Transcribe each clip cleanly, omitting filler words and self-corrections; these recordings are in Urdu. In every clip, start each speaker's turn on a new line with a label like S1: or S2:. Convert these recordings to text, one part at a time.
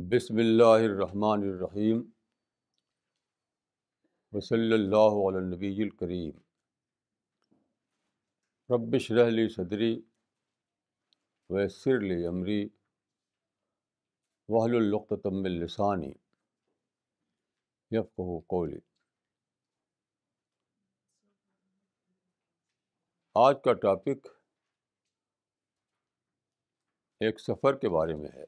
S1: بسم اللہ الرحمن الرحیم وصلی اللہ علی النبی الکریم رب اشرح لی صدری ویسر لی امری واحلل عقدۃ من لسانی یفقہوا قولی۔ آج کا ٹاپک ایک سفر کے بارے میں ہے۔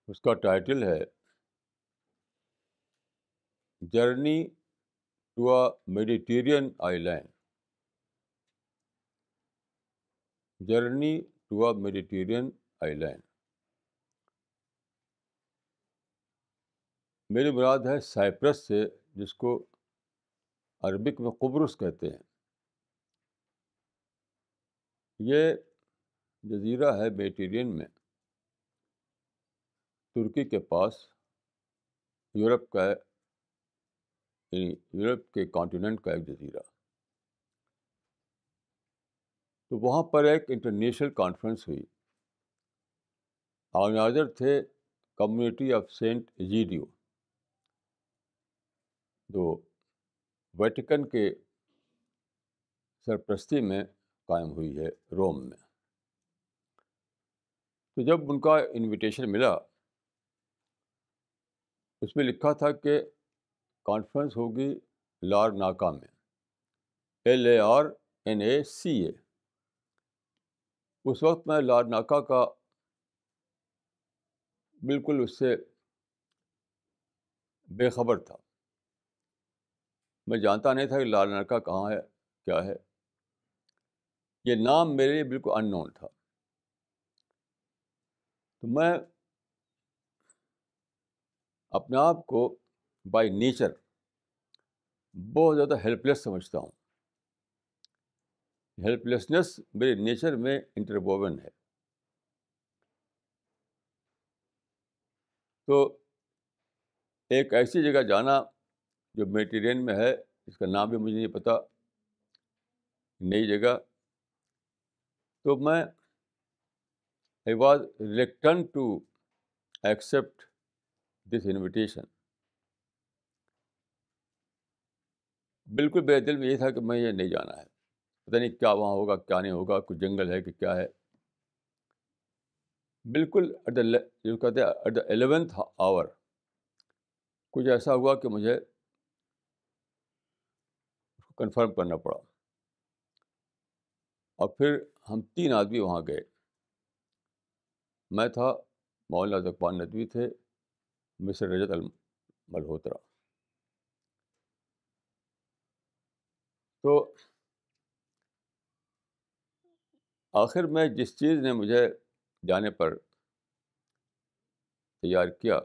S1: اس کا ٹائٹل ہے journey to a Mediterranean island. Journey to a Mediterranean island. میری مراد ہے سائپرس سے، جس کو عربک میں قبرص کہتے ہیں۔ یہ جزیرہ ہے میڈیٹیرین میں، ترکی کے پاس، یورپ کا ہے، یعنی یورپ کے کانٹیننٹ کا ایک جزیرہ۔ تو وہاں پر ایک انٹرنیشنل کانفرنس ہوئی۔ آرگنائزر تھے کمیونٹی آف سینٹ ایجیڈیو، جو ویٹیکن کے سرپرستی میں قائم ہوئی ہے روم میں۔ تو جب ان کا انویٹیشن ملا، اس میں لکھا تھا کہ کانفرنس ہوگی لارناکا میں، LARNACA۔ اس وقت میں لارناکا کا بالکل اس سے بے خبر تھا۔ میں جانتا نہیں تھا کہ لارناکا کہاں ہے، کیا ہے۔ یہ نام میرے لیے بالکل ان نون تھا۔ تو میں اپنے آپ کو بائی نیچر بہت زیادہ ہیلپ لیس سمجھتا ہوں۔ ہیلپ لیسنس میرے نیچر میں انٹرووون ہے۔ تو ایک ایسی جگہ جانا جو میڈیٹرین میں ہے، اس کا نام بھی مجھے نہیں پتا، نئی جگہ، تو میں I was reluctant to accept this invitation۔ بالکل میرے دل میں یہ تھا کہ میں یہ نہیں جانا ہے، پتہ نہیں کیا وہاں ہوگا، کیا نہیں ہوگا، کچھ جنگل ہے کہ کیا ہے۔ بالکل جو کہتے ہیں ایٹ دا 11th hour کچھ ایسا ہوا کہ مجھے کنفرم کرنا پڑا۔ اور پھر ہم 3 آدمی وہاں گئے۔ میں تھا، مولانا ذکوان ندوی تھے، مسٹر رجت ملہوترا۔ تو آخر میں جس چیز نے مجھے جانے پر تیار کیا،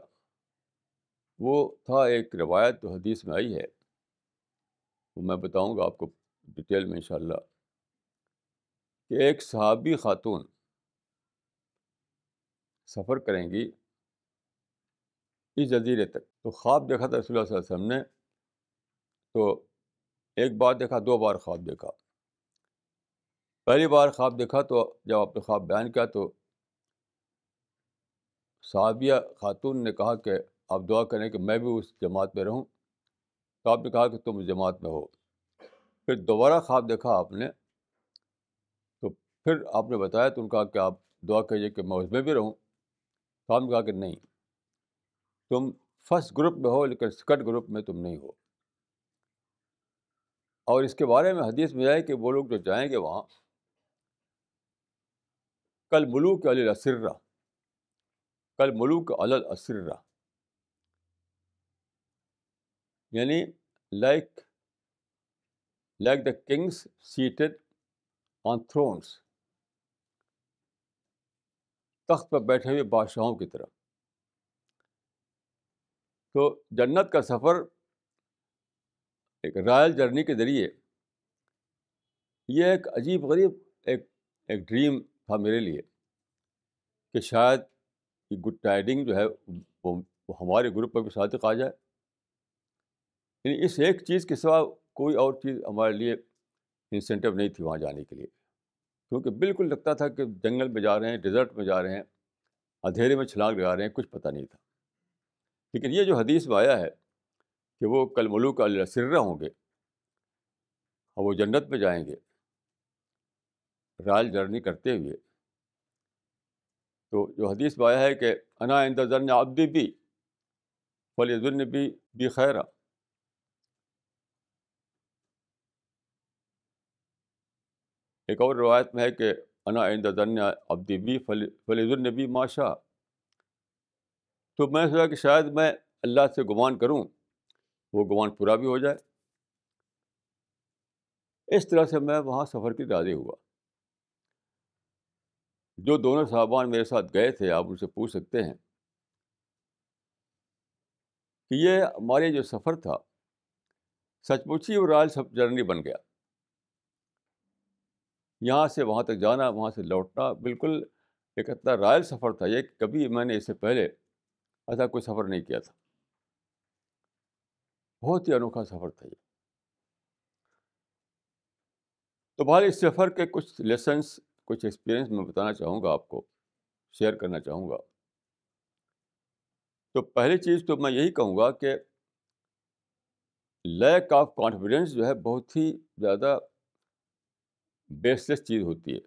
S1: وہ تھا ایک روایت جو حدیث میں آئی ہے، وہ میں بتاؤں گا آپ کو ڈیٹیل میں انشاءاللہ، کہ ایک صحابی خاتون سفر کریں گی اس جزیرے تک۔ تو خواب دیکھا تھا رسول اللہ صلی اللہ علیہ وسلم نے۔ تو ایک بار دیکھا، 2 بار خواب دیکھا۔ پہلی بار خواب دیکھا تو جب آپ نے خواب بیان کیا تو صحابیہ خاتون نے کہا کہ آپ دعا کریں کہ میں بھی اس جماعت میں رہوں۔ تو آپ نے کہا کہ تم اس جماعت میں ہو۔ پھر دوبارہ خواب دیکھا آپ نے، تو پھر آپ نے بتایا تو ان کا کہ آپ دعا کیجیے کہ میں اس میں بھی رہوں۔ تو آپ نے کہا کہ نہیں، تم فرسٹ گروپ میں ہو لیکن سیکنڈ گروپ میں تم نہیں ہو۔ اور اس کے بارے میں حدیث میں ہے کہ وہ لوگ جو جائیں گے وہاں، کل ملوک علی الاسرہ، کل ملوک علی الاسرہ، یعنی like the kings seated on thrones, تخت پر بیٹھے ہوئے بادشاہوں کی طرح۔ تو جنت کا سفر ایک رائل جرنی کے ذریعے، یہ ایک عجیب غریب ایک ڈریم تھا میرے لیے کہ شاید یہ گڈ ٹائیڈنگ جو ہے وہ ہمارے گروپ پر بھی صادق آ جائے۔ یعنی اس ایک چیز کے سوا کوئی اور چیز ہمارے لیے انسینٹیو نہیں تھی وہاں جانے کے لیے، کیونکہ بالکل لگتا تھا کہ جنگل میں جا رہے ہیں، ڈیزرٹ میں جا رہے ہیں، اندھیرے میں چھلانگ لگا رہے ہیں، کچھ پتہ نہیں تھا. لیکن یہ جو حدیث میں آیا ہے کہ وہ کل ملوک الاسرہ ہوں گے اور وہ جنت میں جائیں گے رائل جرنی کرتے ہوئے، تو جو حدیث میں آیا ہے کہ انا عند ظن عبدی بی فلیظن بی خیرا، ایک اور روایت میں ہے کہ انا عند ظن عبدی بی فلیظن بی ما شاء. تو میں نے سوچا کہ شاید میں اللہ سے گمان کروں، وہ گمان پورا بھی ہو جائے. اس طرح سے میں وہاں سفر کی راضی ہوا. جو دونوں صحابان میرے ساتھ گئے تھے، آپ ان سے پوچھ سکتے ہیں کہ یہ ہمارے جو سفر تھا سچ مچ ہی وہ رائل جرنی بن گیا. یہاں سے وہاں تک جانا، وہاں سے لوٹنا، بالکل ایک اتنا رائل سفر تھا یہ، کبھی میں نے اس سے پہلے ایسا کوئی سفر نہیں کیا تھا. بہت ہی انوکھا سفر تھا یہ. تو بہرحال اس سفر کے کچھ لیسنس، کچھ ایکسپیرئنس میں بتانا چاہوں گا، آپ کو شیئر کرنا چاہوں گا. تو پہلی چیز تو میں یہی کہوں گا کہ لیک آف کانفیڈینس جو ہے بہت ہی زیادہ بیس لیس چیز ہوتی ہے.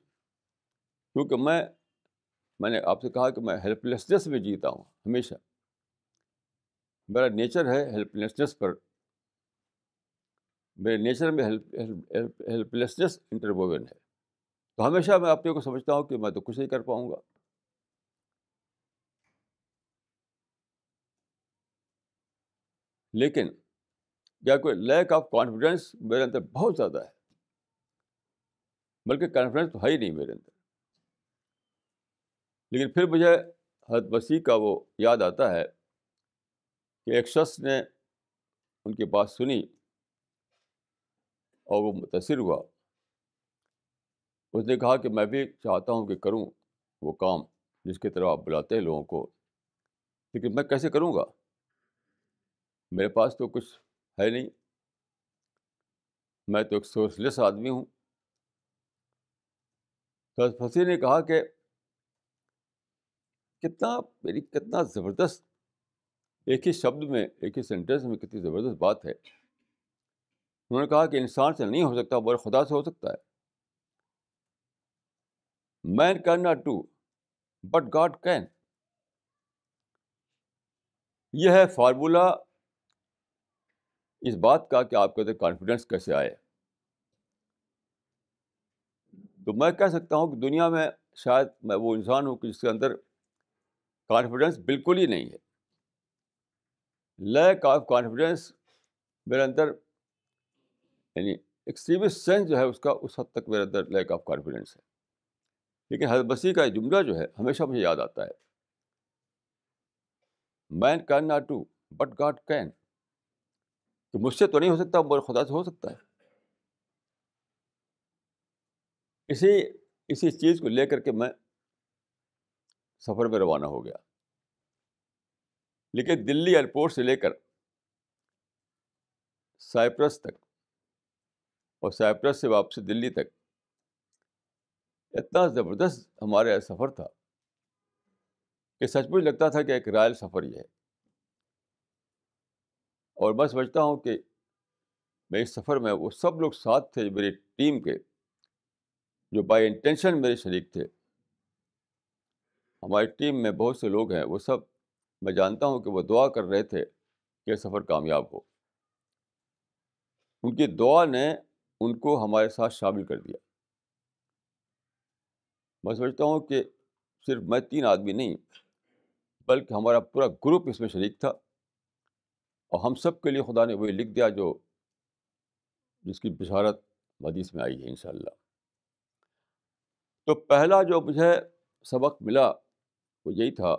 S1: کیونکہ میں نے آپ سے کہا کہ میں ہیلپ لیسنس میں جیتا ہوں ہمیشہ. میرا نیچر ہے ہیلپ لیسنس پر، میرے نیچر میں ہیلپ لیسنس انٹرووون ہے. تو ہمیشہ میں اپنے کو سمجھتا ہوں کہ میں تو کچھ نہیں کر پاؤں گا. لیکن کیا کوئی لیک آف کانفیڈینس میرے اندر بہت زیادہ ہے، بلکہ کانفیڈینس تو ہے ہی نہیں میرے اندر. لیکن پھر مجھے حضرت مسیح کا وہ یاد آتا ہے کہ ایک شخص نے ان کی بات سنی اور وہ متاثر ہوا. اس نے کہا کہ میں بھی چاہتا ہوں کہ کروں وہ کام جس کی طرف آپ بلاتے ہیں لوگوں کو، لیکن میں کیسے کروں گا؟ میرے پاس تو کچھ ہے نہیں، میں تو ایک سورس لیس آدمی ہوں. تو حضرت مسیح نے کہا کہ کتنا زبردست، ایک ہی شبد میں، ایک ہی سینٹینس میں کتنی زبردست بات ہے. انہوں نے کہا کہ انسان سے نہیں ہو سکتا مگر خدا سے ہو سکتا ہے. Man can not do but God can. یہ ہے فارمولا اس بات کا کہ آپ کے اندر کانفیڈنس کیسے آئے. تو میں کہہ سکتا ہوں کہ دنیا میں شاید میں وہ انسان ہوں کہ جس کے اندر کانفیڈنس بالکل ہی نہیں ہے. لیک آف کانفیڈنس میرے اندر، یعنی ایکسٹریمسٹ سینس جو ہے اس کا، اس حد تک میرے اندر لیک آف کانفیڈنس ہے. لیکن حضرت مسیح کا یہ جملہ جو ہے ہمیشہ مجھے یاد آتا ہے، man can not do but God can. کہ مجھ سے تو نہیں ہو سکتا مگر خدا سے ہو سکتا ہے. اسی چیز کو لے کر کے میں سفر میں روانہ ہو گیا. لیکن دلی ایئرپورٹ سے لے کر سائپرس تک اور سائپرس سے واپسی دلی تک اتنا زبردست ہمارا سفر تھا کہ سچ مچ لگتا تھا کہ ایک رائل سفر یہ ہے. اور میں سمجھتا ہوں کہ میں اس سفر میں وہ سب لوگ ساتھ تھے میری ٹیم کے، جو بائی انٹینشن میرے شریک تھے. ہماری ٹیم میں بہت سے لوگ ہیں، وہ سب میں جانتا ہوں کہ وہ دعا کر رہے تھے کہ یہ سفر کامیاب ہو. ان کی دعا نے ان کو ہمارے ساتھ شامل کر دیا. میں سمجھتا ہوں کہ صرف میں 3 آدمی نہیں بلکہ ہمارا پورا گروپ اس میں شریک تھا، اور ہم سب کے لیے خدا نے وہی لکھ دیا جو جس کی بشارت حدیث میں آئی ہے انشاءاللہ. تو پہلا جو مجھے سبق ملا وہ یہی تھا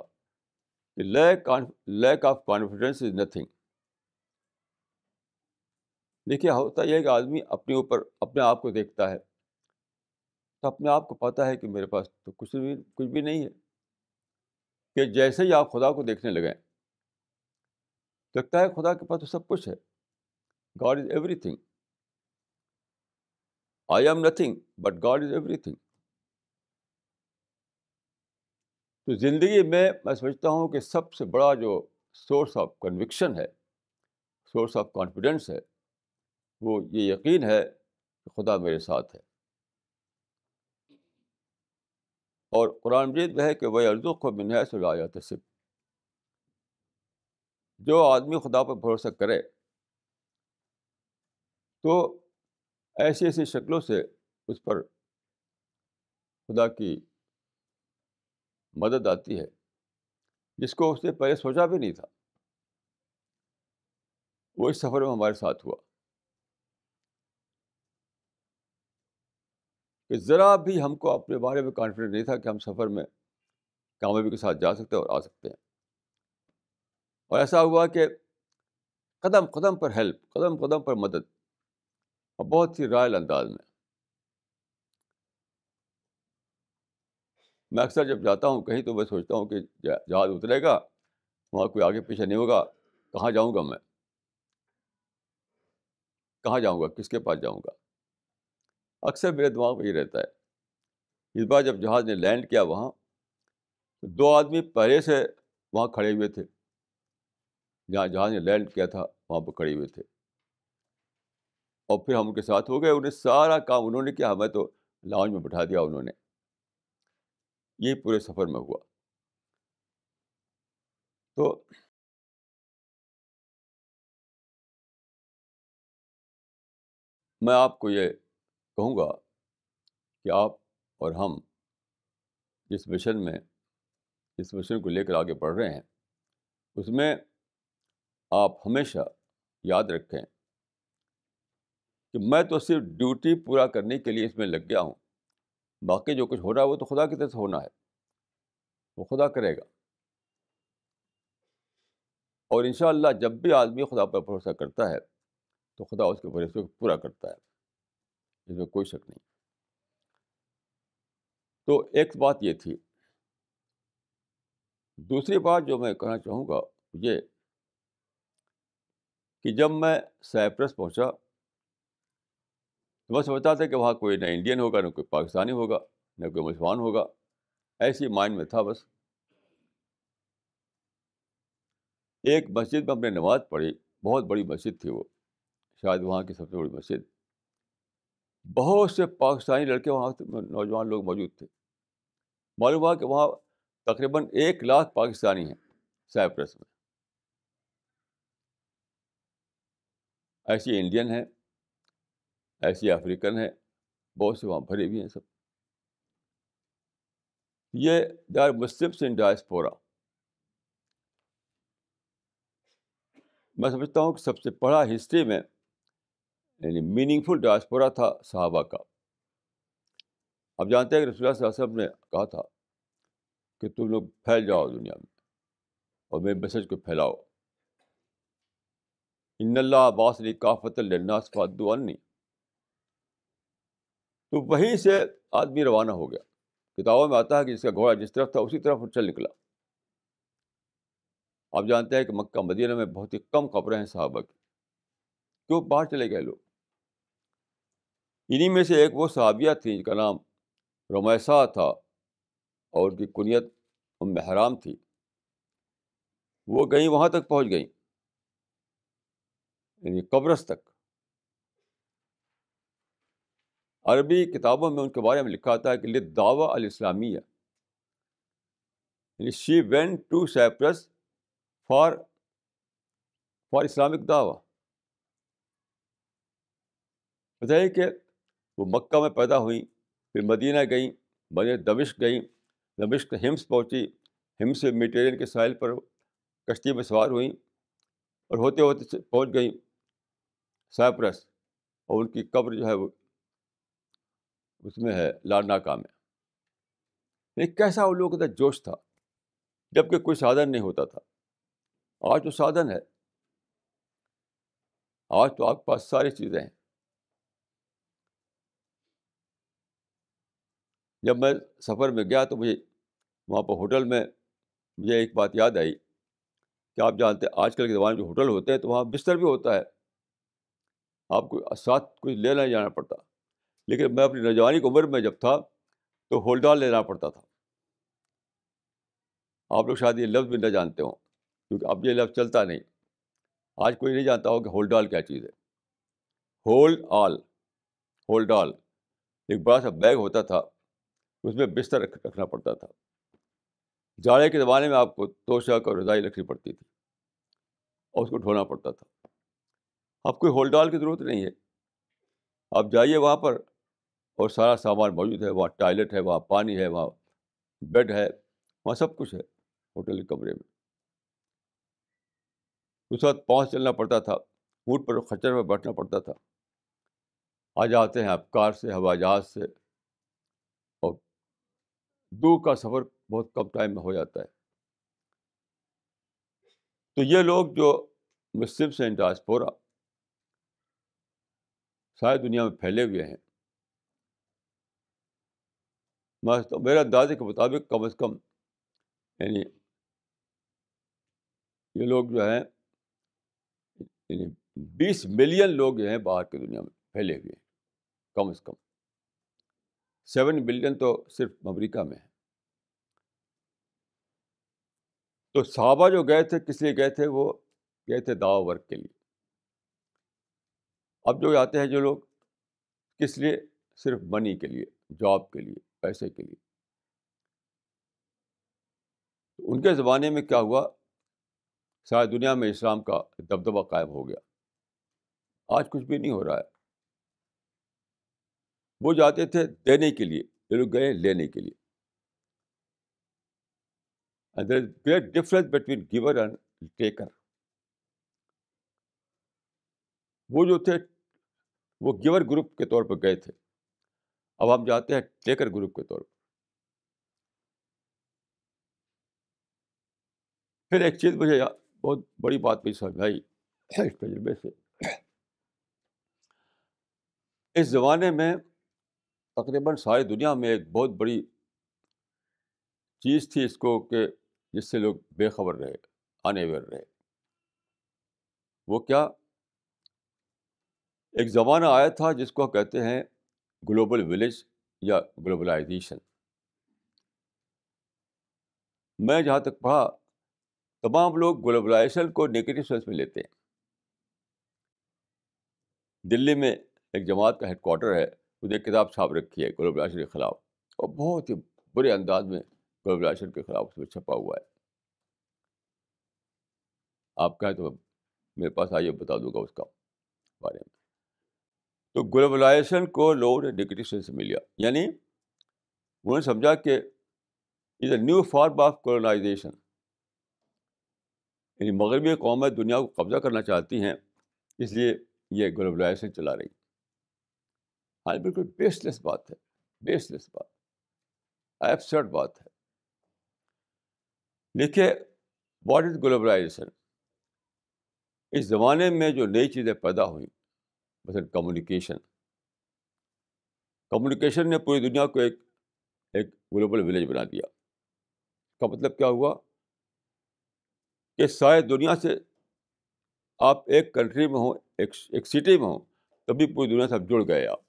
S1: کہ lack of confidence is nothing. دیکھیے ہوتا یہ ہے کہ آدمی اپنے اوپر اپنے آپ کو دیکھتا ہے تو اپنے آپ کو پتہ ہے کہ میرے پاس تو کچھ بھی نہیں ہے. کہ جیسے ہی آپ خدا کو دیکھنے لگیں تو لگتا ہے خدا کے پاس تو سب کچھ ہے. God is everything. I am nothing, but God is everything. تو زندگی میں سمجھتا ہوں کہ سب سے بڑا جو سورس آف کنوکشن ہے، سورس آف کانفیڈنس ہے، وہ یہ یقین ہے کہ خدا میرے ساتھ ہے. اور قرآن مجید میں ہے کہ وَيَرْزُقْهُ مِنْ حَيْثُ لَا يَحْتَسِبُ. جو آدمی خدا پر بھروسہ کرے تو ایسی ایسی شکلوں سے اس پر خدا کی مدد آتی ہے جس کو اس نے پہلے سوچا بھی نہیں تھا. وہ اس سفر میں ہمارے ساتھ ہوا کہ ذرا بھی ہم کو اپنے بارے میں کانفیڈنس نہیں تھا کہ ہم سفر میں کامیابی کے ساتھ جا سکتے ہیں اور آ سکتے ہیں. اور ایسا ہوا کہ قدم قدم پر ہیلپ، قدم قدم پر مدد، اور بہت ہی رائل انداز میں. میں اکثر جب جاتا ہوں کہیں تو میں سوچتا ہوں کہ جہاز اترے گا، وہاں کوئی آگے پیچھے نہیں ہوگا، کہاں جاؤں گا میں، کہاں جاؤں گا، کس کے پاس جاؤں گا. اکثر میرے دماغ میں یہ رہتا ہے. اس بار جب جہاز نے لینڈ کیا وہاں، تو 2 آدمی پہلے سے وہاں کھڑے ہوئے تھے، جہاں جہاز نے لینڈ کیا تھا وہاں پہ کھڑے ہوئے تھے. اور پھر ہم ان کے ساتھ ہو گئے. انہیں سارا کام انہوں نے کیا، ہمیں تو لاؤنج میں بٹھا دیا انہوں نے. یہ پورے سفر میں ہوا. تو میں آپ کو یہ کہوں گا کہ آپ اور ہم جس مشن کو لے کر آگے بڑھ رہے ہیں، اس میں آپ ہمیشہ یاد رکھیں کہ میں تو صرف ڈیوٹی پورا کرنے کے لیے اس میں لگ گیا ہوں. باقی جو کچھ ہو رہا ہے وہ تو خدا کی طرف سے ہونا ہے، وہ خدا کرے گا. اور انشاءاللہ جب بھی آدمی خدا پر بھروسہ کرتا ہے تو خدا اس کے بھروسے کو پورا کرتا ہے، اس میں کوئی شک نہیں. تو ایک بات یہ تھی. دوسری بات جو میں کہنا چاہوں گا یہ کہ جب میں سائپرس پہنچا تو میں سمجھتا تھا کہ وہاں کوئی نہ انڈین ہوگا، نہ کوئی پاکستانی ہوگا، نہ کوئی مسلمان ہوگا. ایسی مائنڈ میں تھا بس. ایک مسجد میں ہم نے نماز پڑھی، بہت بڑی مسجد تھی وہ، شاید وہاں کی سب سے بڑی مسجد. بہت سے پاکستانی لڑکے وہاں نوجوان لوگ موجود تھے. معلوم ہوا کہ وہاں تقریباً 1 لاکھ پاکستانی ہیں سائپرس میں. ایسی انڈین ہیں، ایسی افریقن ہیں، بہت سے وہاں بھرے بھی ہیں سب. یہ they are Muslims in diaspora. میں سمجھتا ہوں کہ سب سے بڑا ہسٹری میں یعنی میننگ فل ڈائسپورا تھا صحابہ کا. اب جانتے ہیں کہ رسول اللہ صلی اللہ علیہ وسلم نے کہا تھا کہ تم لوگ پھیل جاؤ دنیا میں اور میرے میسج کو پھیلاؤ. ان اللہ باعث کافۃ للناس فادوا عنی. تو وہیں سے آدمی روانہ ہو گیا. کتابوں میں آتا ہے کہ جس کا گھوڑا جس طرف تھا اسی طرف وہ چل نکلا. آپ جانتے ہیں کہ مکہ مدینہ میں بہت ہی کم قبریں ہیں صحابہ کی. کیوں باہر چلے گئے لوگ؟ انہی میں سے ایک وہ صحابیہ تھیں جن کا نام رمیسہ تھا اور ان کی کنیت ام حرام تھی. وہ گئیں، وہاں تک پہنچ گئیں، یعنی قبرص تک. عربی کتابوں میں ان کے بارے میں لکھا آتا ہے کہ للدعوہ الاسلامیہ، یعنی she went to Cyprus for Islamic دعوہ. بتائیے کہ وہ مکہ میں پیدا ہوئیں، پھر مدینہ گئیں، مدینہ دمشق گئیں، دمشق ہمس پہنچی، ہمس سے میڈیٹرینین کے ساحل پر کشتی میں سوار ہوئیں اور ہوتے ہوتے پہنچ گئیں سائپرس. اور ان کی قبر جو ہے وہ اس میں ہے لارناکا میں. لیکن کیسا ان لوگوں کا جوش تھا جبکہ کوئی سادھن نہیں ہوتا تھا. آج تو سادھن ہے، آج تو آپ کے پاس ساری چیزیں ہیں. جب میں سفر میں گیا تو مجھے وہاں پر ہوٹل میں مجھے ایک بات یاد آئی کہ آپ جانتے ہیں آج کل کے زمانے میں جو ہوٹل ہوتے ہیں تو وہاں بستر بھی ہوتا ہے. آپ کو ساتھ کچھ لینا ہی جانا پڑتا. لیکن میں اپنی نوجوانی کی عمر میں جب تھا تو ہولڈ آن لینا پڑتا تھا. آپ لوگ شاید یہ لفظ بھی نہ جانتے ہوں کیونکہ اب یہ لفظ چلتا نہیں. آج کوئی نہیں جانتا ہو کہ ہولڈ آل کیا چیز ہے. ہولڈ آل، ہولڈ آل ایک بڑا سا بیگ ہوتا تھا، اس میں بستر رکھنا پڑتا تھا. جاڑے کے زمانے میں آپ کو توشک اور رضائی رکھنی پڑتی تھی اور اس کو ڈھونا پڑتا تھا. اب کوئی ہولڈ آل کی ضرورت نہیں ہے. آپ جائیے وہاں پر اور سارا سامان موجود ہے. وہاں ٹوائلٹ ہے، وہاں پانی ہے، وہاں بیڈ ہے، وہاں سب کچھ ہے ہوٹل کے کمرے میں. اس وقت پاؤں سے چلنا پڑتا تھا، اونٹ پر خچر میں بیٹھنا پڑتا تھا. آج آتے ہیں آپ کار سے، ہوائی جہاز سے، اور دور کا سفر بہت کم ٹائم میں ہو جاتا ہے. تو یہ لوگ جو مسلمس ہیں ڈائسپورا ساری دنیا میں پھیلے ہوئے ہیں، میرے اندازے کے مطابق کم از کم یعنی یہ لوگ جو ہیں یعنی 20 ملین لوگ جو ہیں باہر کی دنیا میں پھیلے ہوئے ہیں کم از کم. 7 بلین تو صرف امریکہ میں ہے. تو صحابہ جو گئے تھے کس لیے گئے تھے؟ وہ گئے تھے دعوی ورک کے لیے. اب جو آتے ہیں جو لوگ کس لیے؟ صرف منی کے لیے، جاب کے لیے، پیسے کے لیے. ان کے زمانے میں کیا ہوا؟ ساری دنیا میں اسلام کا دبدبہ قائم ہو گیا. آج کچھ بھی نہیں ہو رہا ہے. وہ جاتے تھے دینے کے لیے، یہ لوگ گئے لینے کے لیے. And there is great difference between giver and taker. وہ جو تھے وہ گیور گروپ کے طور پر گئے تھے. اب ہم جاتے ہیں ٹیکر گروپ کے طور پر. پھر ایک چیز مجھے بہت بڑی بات بھی سمجھ آئی اس تجربے سے. اس زمانے میں تقریباً ساری دنیا میں ایک بہت بڑی چیز تھی اس کو کہ جس سے لوگ بے خبر رہے، اناویئر رہے. وہ کیا؟ ایک زمانہ آیا تھا جس کو کہتے ہیں گلوبل ولیج یا گلوبلائزیشن. میں جہاں تک پڑھا تمام لوگ گلوبلائزیشن کو نیگیٹو سینس میں لیتے ہیں. دلی میں ایک جماعت کا ہیڈ کوارٹر ہے، اس نے کتاب چھاپ رکھی ہے گلوبلائزیشن کے خلاف، اور بہت ہی برے انداز میں گلوبلائزیشن کے خلاف اس میں چھپا ہوا ہے. آپ کہیں تو میرے پاس آئیے بتا دوں گا اس کا بارے میں. تو گلوبلائزیشن کو لوگوں نے نیگیٹو سینس میں لیا، یعنی انہوں نے سمجھا کہ از اے نیو فارم آف کولونائزیشن. یعنی مغربی قومیں دنیا کو قبضہ کرنا چاہتی ہیں، اس لیے یہ گلوبلائزیشن چلا رہی. ہاں بالکل بیس لیس بات ہے، بیس لیس بات، ایبسرڈ بات ہے. دیکھیے واٹ از گلوبلائزیشن. اس زمانے میں جو نئی چیزیں پیدا ہوئیں، مثلا کمیونیکیشن نے پوری دنیا کو ایک گلوبل ولیج بنا دیا. اس کا مطلب کیا ہوا کہ ساری دنیا سے آپ ایک کنٹری میں ہوں، ایک سٹی میں ہوں، تبھی پوری دنیا سے آپ جڑ گئے. آپ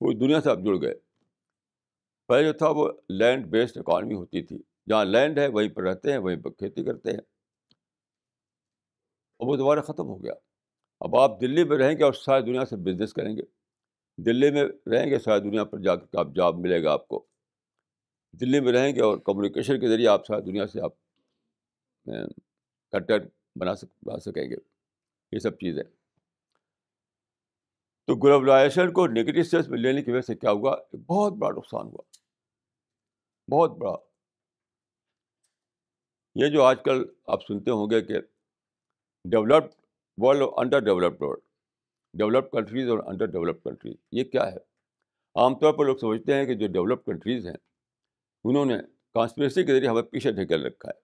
S1: پوری دنیا سے آپ جڑ گئے. پہلے جو تھا وہ لینڈ بیسڈ اکانومی ہوتی تھی، جہاں لینڈ ہے وہیں پر رہتے ہیں، وہیں پر کھیتی کرتے ہیں. اور وہ دوبارہ ختم ہو گیا. اب آپ دلی میں رہیں گے اور ساری دنیا سے بزنس کریں گے. دلی میں رہیں گے، ساری دنیا پر جا کر آپ جاب ملے گا آپ کو. دلی میں رہیں گے اور کمیونیکیشن کے ذریعے آپ ساری دنیا سے آپ کنٹیکٹ بنا سکیں گے. یہ سب چیزیں. تو گلوبلائزیشن کو نیگیٹو سینس میں لینے کی وجہ سے کیا ہوا؟ بہت بڑا نقصان ہوا، بہت بڑا. یہ جو آج کل آپ سنتے ہوں گے کہ ڈیولپڈ ورلڈ اور under developed world, developed countries اور انڈر ڈیولپڈ کنٹریز، یہ کیا ہے؟ عام طور پر لوگ سمجھتے ہیں کہ جو ڈیولپڈ کنٹریز ہیں انہوں نے کانسپریسی کے ذریعے ہمیں پیچھے ڈھکیل رکھا ہے.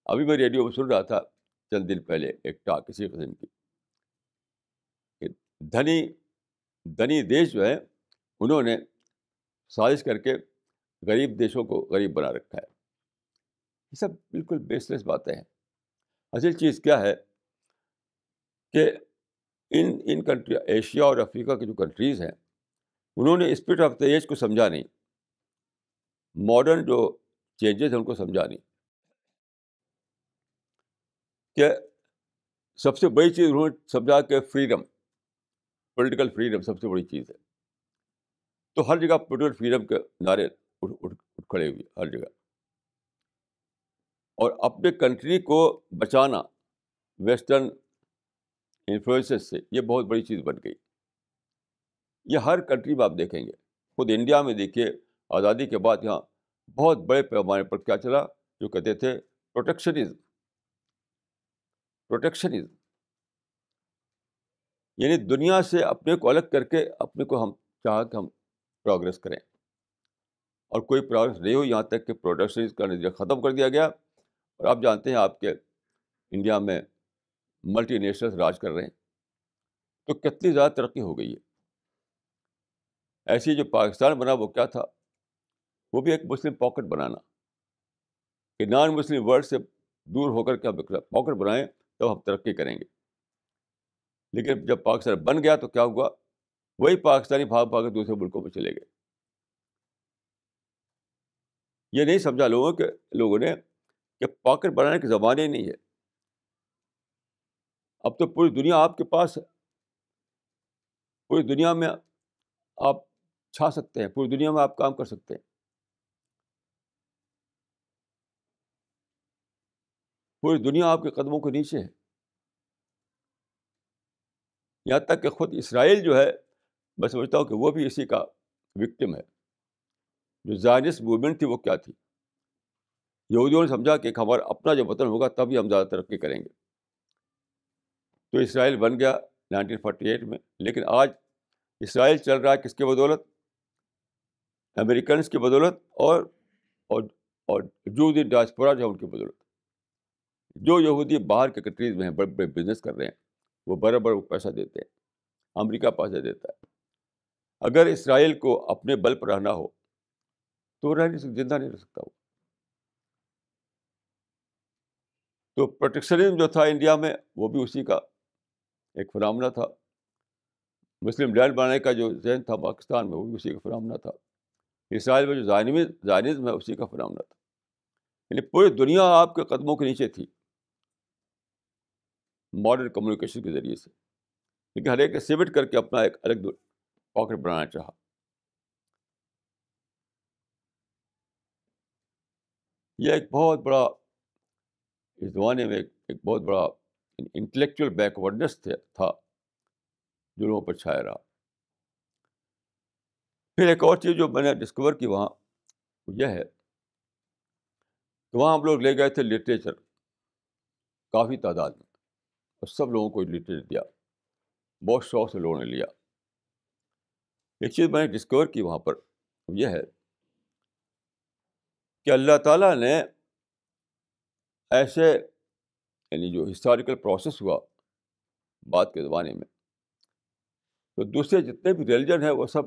S1: ابھی میں ریڈیو میں سن رہا تھا چند دن پہلے ایک ٹاک کسی قسم کی کہ دھنی دیش جو ہے انہوں نے سازش کر کے غریب دیشوں کو غریب بنا رکھا ہے. یہ سب بالکل بیس لیس باتیں ہیں. اصل چیز کیا ہے کہ ان کنٹری ایشیا اور افریقہ کی جو کنٹریز ہیں انہوں نے اسپرٹ آف دا ایج کو سمجھا نہیں، ماڈرن جو چینجز ہیں ان کو سمجھا نہیں، کہ سب سے بڑی چیز انہوں نے سمجھا کہ فریڈم، پولیٹیکل فریڈم سب سے بڑی چیز ہے. تو ہر جگہ پولیٹیکل فریڈم کے نعرے اٹھ کھڑے ہوئے ہر جگہ. اور اپنے کنٹری کو بچانا ویسٹرن انفلوئنسز سے، یہ بہت بڑی چیز بن گئی. یہ ہر کنٹری میں آپ دیکھیں گے. خود انڈیا میں دیکھیے، آزادی کے بعد یہاں بہت بڑے پیمانے پر کیا چلا، جو کہتے تھے پروٹیکشنزم. پروٹیکشنزم یعنی دنیا سے اپنے کو الگ کر کے اپنے کو ہم چاہ کہ ہم پروگرس کریں، اور کوئی پروگرس نہیں ہوئی یہاں تک کہ پروٹیکشنزم کا نظریہ ختم کر دیا گیا. اور آپ جانتے ہیں آپ کے انڈیا میں ملٹی نیشنلز راج کر رہے ہیں، تو کتنی زیادہ ترقی ہو گئی ہے. ایسی جو پاکستان بنا وہ کیا تھا، وہ بھی ایک مسلم پاکٹ بنانا، کہ نان مسلم ورلڈ سے دور ہو کر کے ہم پاکٹ بنائیں تو ہم ترقی کریں گے. لیکن جب پاکستان بن گیا تو کیا ہوا، وہی پاکستانی بھاگ بھاگ کے دوسرے ملکوں میں چلے گئے. یہ نہیں سمجھا لوگوں نے کہ پاکٹ بنانے کے زمانے ہی نہیں ہے. اب تو پوری دنیا آپ کے پاس ہے، پوری دنیا میں آپ چھا سکتے ہیں، پوری دنیا میں آپ کام کر سکتے ہیں، پوری دنیا آپ کے قدموں کے نیچے ہے. یہاں تک کہ خود اسرائیل جو ہے، میں سمجھتا ہوں کہ وہ بھی اسی کا وکٹم ہے. جو زائنسٹ موومنٹ تھی وہ کیا تھی، یہودیوں نے سمجھا کہ ہمارا اپنا جو وطن ہوگا تبھی ہم زیادہ ترقی کریں گے. تو اسرائیل بن گیا 1948 میں. لیکن آج اسرائیل چل رہا ہے کس کی بدولت؟ امریکنس کی بدولت، اور اور اور جوز ان ڈائسپورا جو ہے ان کی بدولت. جو یہودی باہر کے کنٹریز میں ہیں، بڑے بڑے بزنس کر رہے ہیں، وہ بڑے بڑے پیسہ دیتے ہیں، امریکہ پیسہ دیتا ہے. اگر اسرائیل کو اپنے بل پر رہنا ہو تو رہ نہیں سکتا، زندہ نہیں رہ سکتا وہ. تو پروٹیکشنزم جو تھا انڈیا میں وہ بھی اسی کا ایک فنامنا تھا. مسلم لینڈ بنانے کا جو ذہن تھا پاکستان میں وہ بھی اسی کا فنامنا تھا. اسرائیل میں جو زائنزم ہے اسی کا فنامنا تھا. یعنی پوری دنیا آپ کے قدموں کے نیچے تھی ماڈرن کمیونیکیشن کے ذریعے سے، لیکن ہر ایک نے سمٹ کر کے اپنا ایک الگ پاکٹ بنانا چاہا. یہ ایک بہت بڑا اس زمانے میں ایک بہت بڑا انٹلیکچوئل بیکورڈنس تھا جو لوگوں پر چھایا رہا. پھر ایک اور چیز جو میں نے ڈسکور کی وہاں، وہ یہ ہے کہ وہاں ہم لوگ لے گئے تھے لٹریچر کافی تعداد میں، اور سب لوگوں کو لٹریچر دیا، بہت شوق سے لوگوں نے لیا. ایک چیز میں نے ڈسکور کی وہاں پر، یہ ہے کہ اللہ تعالیٰ نے ایسے، یعنی جو ہسٹوریکل پروسیس ہوا بعد کے زمانے میں، تو دوسرے جتنے بھی ریلیجن ہیں وہ سب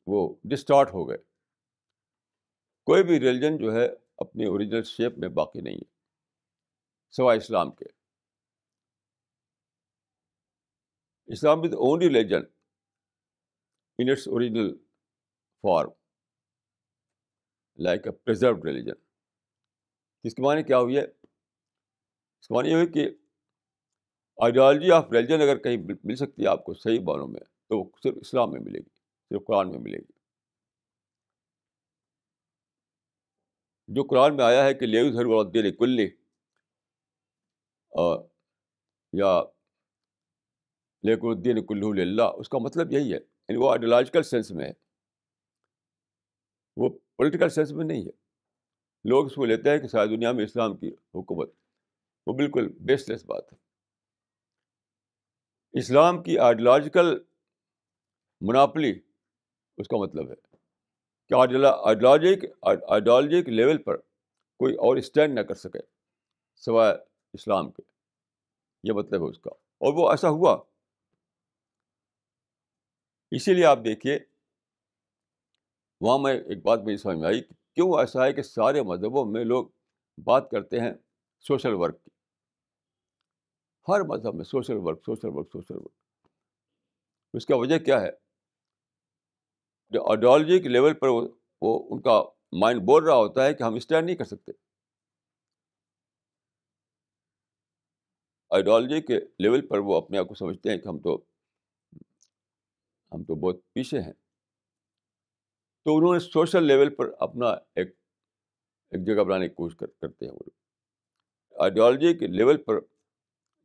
S1: وہ ڈسٹارٹ ہو گئے. کوئی بھی ریلیجن جو ہے اپنی اوریجنل شیپ میں باقی نہیں ہے سوائے اسلام کے. Islam is only religion in its original form, like a preserved religion. اس کے معنی کیا ہوئی ہے؟ اس کے معنی یہ ہوئی کہ آئیڈیالوجی آف ریلیجن اگر کہیں مل سکتی ہے آپ کو صحیح معنوں میں، تو صرف اسلام میں ملے گی، صرف قرآن میں ملے گی. جو قرآن میں آیا ہے کہ لیظہر الدین کلہ، یا لیکن الدین کلہ للہ، اس کا مطلب یہی ہے. یعنی وہ آئیڈیالوجیکل سینس میں ہے، وہ پولیٹیکل سینس میں نہیں ہے. لوگ اس کو لیتے ہیں کہ ساری دنیا میں اسلام کی حکومت، وہ بالکل بیس لیس بات ہے. اسلام کی آئیڈیالوجیکل مناپلی اس کا مطلب ہے کہ آئیڈیالوجی کے لیول پر کوئی اور اسٹینڈ نہ کر سکے سوائے اسلام کے. یہ مطلب ہے اس کا، اور وہ ایسا ہوا. اسی لیے آپ دیکھیے وہاں میں ایک بات مجھے سمجھ میں آئی کہ کیوں ایسا ہے کہ سارے مذہبوں میں لوگ بات کرتے ہیں سوشل ورک کی. ہر مذہب میں social work, social work, social work. اس کا وجہ کیا ہے؟ جو آئیڈیالوجی کے لیول پر وہ ان کا مائنڈ بول رہا ہوتا ہے کہ ہم اسٹینڈ نہیں کر سکتے. آئیڈیالوجی کے لیول پر وہ اپنے آپ کو سمجھتے ہیں کہ ہم تو بہت پیچھے ہیں. تو انہوں نے سوشل لیول پر اپنا ایک جگہ بنانے کی کوشش کرتے ہیں. وہ لوگ آئیڈیالوجی کے لیول پر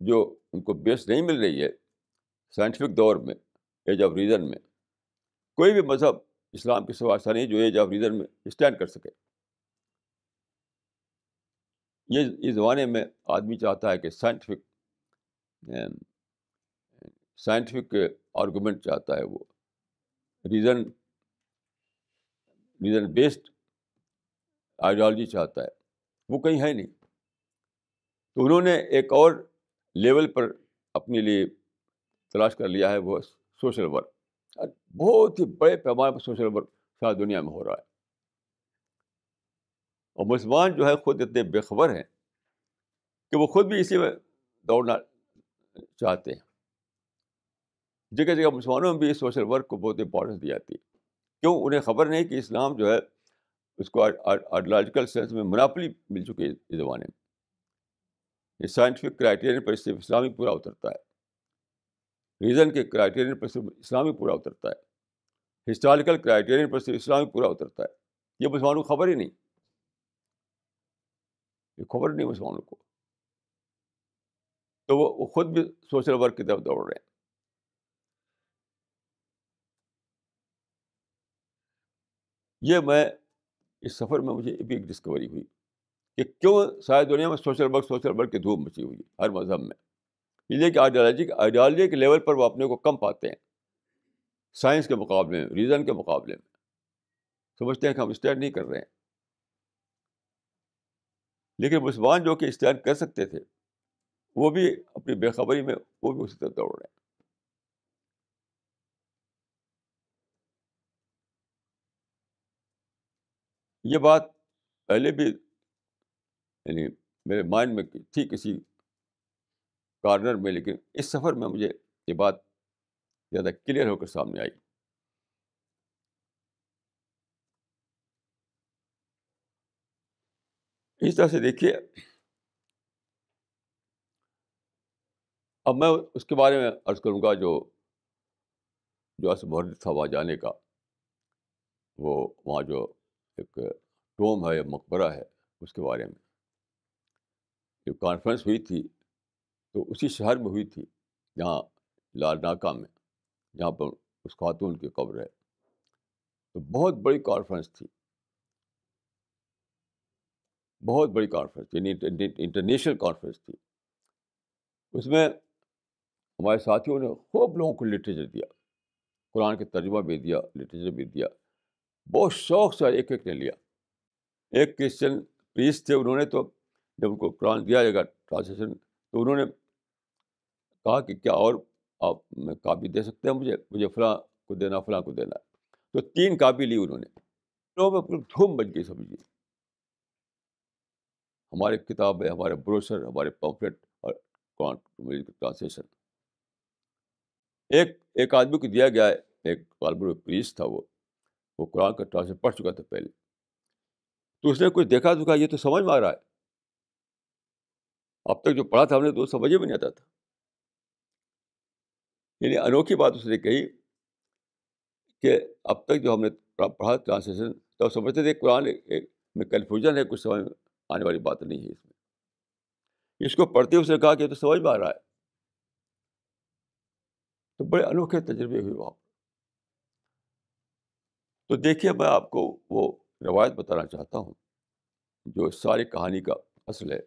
S1: جو ان کو بیس نہیں مل رہی ہے سائنٹیفک دور میں، ایج آف ریزن میں، کوئی بھی مذہب اسلام کے سوا ایسا نہیں جو ایج آف ریزن میں اسٹینڈ کر سکے. یہ زمانے میں آدمی چاہتا ہے کہ سائنٹیفک آرگومنٹ چاہتا ہے، وہ ریزن بیسڈ آئیڈیالوجی چاہتا ہے. وہ کہیں ہے نہیں. تو انہوں نے ایک اور لیول پر اپنے لیے تلاش کر لیا ہے، وہ سوشل ورک. بہت ہی بڑے پیمانے پر سوشل ورک ساری دنیا میں ہو رہا ہے. اور مسلمان جو ہے خود اتنے بے خبر ہیں کہ وہ خود بھی اسی میں دوڑنا چاہتے ہیں. جگہ جگہ مسلمانوں میں بھی سوشل ورک کو بہت امپورٹنس دی جاتی ہے. کیوں؟ انہیں خبر نہیں کہ اسلام جو ہے اس کو آئیڈیالوجیکل سینس میں مناپلی مل چکی ہے اس زمانے میں. یہ سائنٹیفک کرائٹیرین پر صرف اسلامی پورا اترتا ہے، ریزن کے کرائٹیرین پر صرف اسلامی پورا اترتا ہے، ہسٹوریکل کرائٹیرین پر صرف اسلامی پورا اترتا ہے. یہ مسلمانوں کو خبر ہی نہیں، یہ خبر نہیں مسلمانوں کو. تو وہ خود بھی سوشل ورک کی طرف دوڑ رہے ہیں. یہ میں اس سفر میں مجھے بھی ایک ڈسکوری ہوئی کہ کیوں ساری دنیا میں سوشل ورک کی دھوم مچی ہوئی ہے ہر مذہب میں. اس لیے کہ آئیڈیالوجی کے لیول پر وہ اپنے کو کم پاتے ہیں سائنس کے مقابلے میں، ریزن کے مقابلے میں. سمجھتے ہیں کہ ہم اسٹینڈ نہیں کر رہے ہیں. لیکن مسلمان جو کہ اسٹینڈ کر سکتے تھے وہ بھی اپنی بے خبری میں وہ بھی اسی طرح دوڑ رہے ہیں. یہ بات پہلے بھی یعنی میرے مائنڈ میں تھی کسی کارنر میں، لیکن اس سفر میں مجھے یہ بات زیادہ کلیئر ہو کر سامنے آئی. اس طرح سے دیکھیے، اب میں اس کے بارے میں عرض کروں گا جو اصل محرک تھا وہاں جانے کا. وہ وہاں جو ایک ٹوم ہے یا مقبرہ ہے، اس کے بارے میں جو کانفرنس ہوئی تھی تو اسی شہر میں ہوئی تھی جہاں لال ناکا میں، جہاں پر اس خاتون کی قبر ہے. تو بہت بڑی کانفرنس تھی، بہت بڑی کانفرنس، یعنی انٹرنیشنل کانفرنس تھی. اس میں ہمارے ساتھیوں نے خوب لوگوں کو لٹریچر دیا، قرآن کے ترجمہ بھی دیا، لٹریچر بھی دیا. بہت شوق سے ایک ایک نے لیا. ایک کرسچن پریسٹ تھے، انہوں نے تو جب ان کو قرآن دیا جائے گا ٹرانسلیشن تو انہوں نے کہا کہ کیا اور آپ میں کاپی دے سکتے ہیں مجھے فلاں کو دینا، فلاں کو دینا. تو 3 کاپی لی انہوں نے. لوگوں میں دھوم بچ گئی سمجھیے. ہمارے کتاب ہے، ہمارے بروشر، ہمارے پمفلٹ اور قرآن ٹرانسلیشن. ایک آدمی کو دیا گیا ہے، ایک غالباً پریسٹ تھا، وہ قرآن کا ٹرانسلیشن پڑھ چکا تھا پہلے. تو اس نے کچھ دیکھا تو کہا یہ تو سمجھ میں آ رہا ہے، اب تک جو پڑھا تھا ہم نے تو سمجھ میں نہیں آتا تھا. یعنی انوکھی بات اس نے کہی کہ اب تک جو ہم نے پڑھا ٹرانسلیشن تو سمجھتے تھے قرآن میں کنفیوژن ہے، کچھ سمجھ میں آنے والی بات نہیں ہے اس میں. اس کو پڑھتے اس نے کہا کہ یہ تو سمجھ میں آ رہا ہے. تو بڑے انوکھے تجربے ہوئے وہاں. تو دیکھیے، میں آپ کو وہ روایت بتانا چاہتا ہوں جو ساری کہانی کا اصل ہے.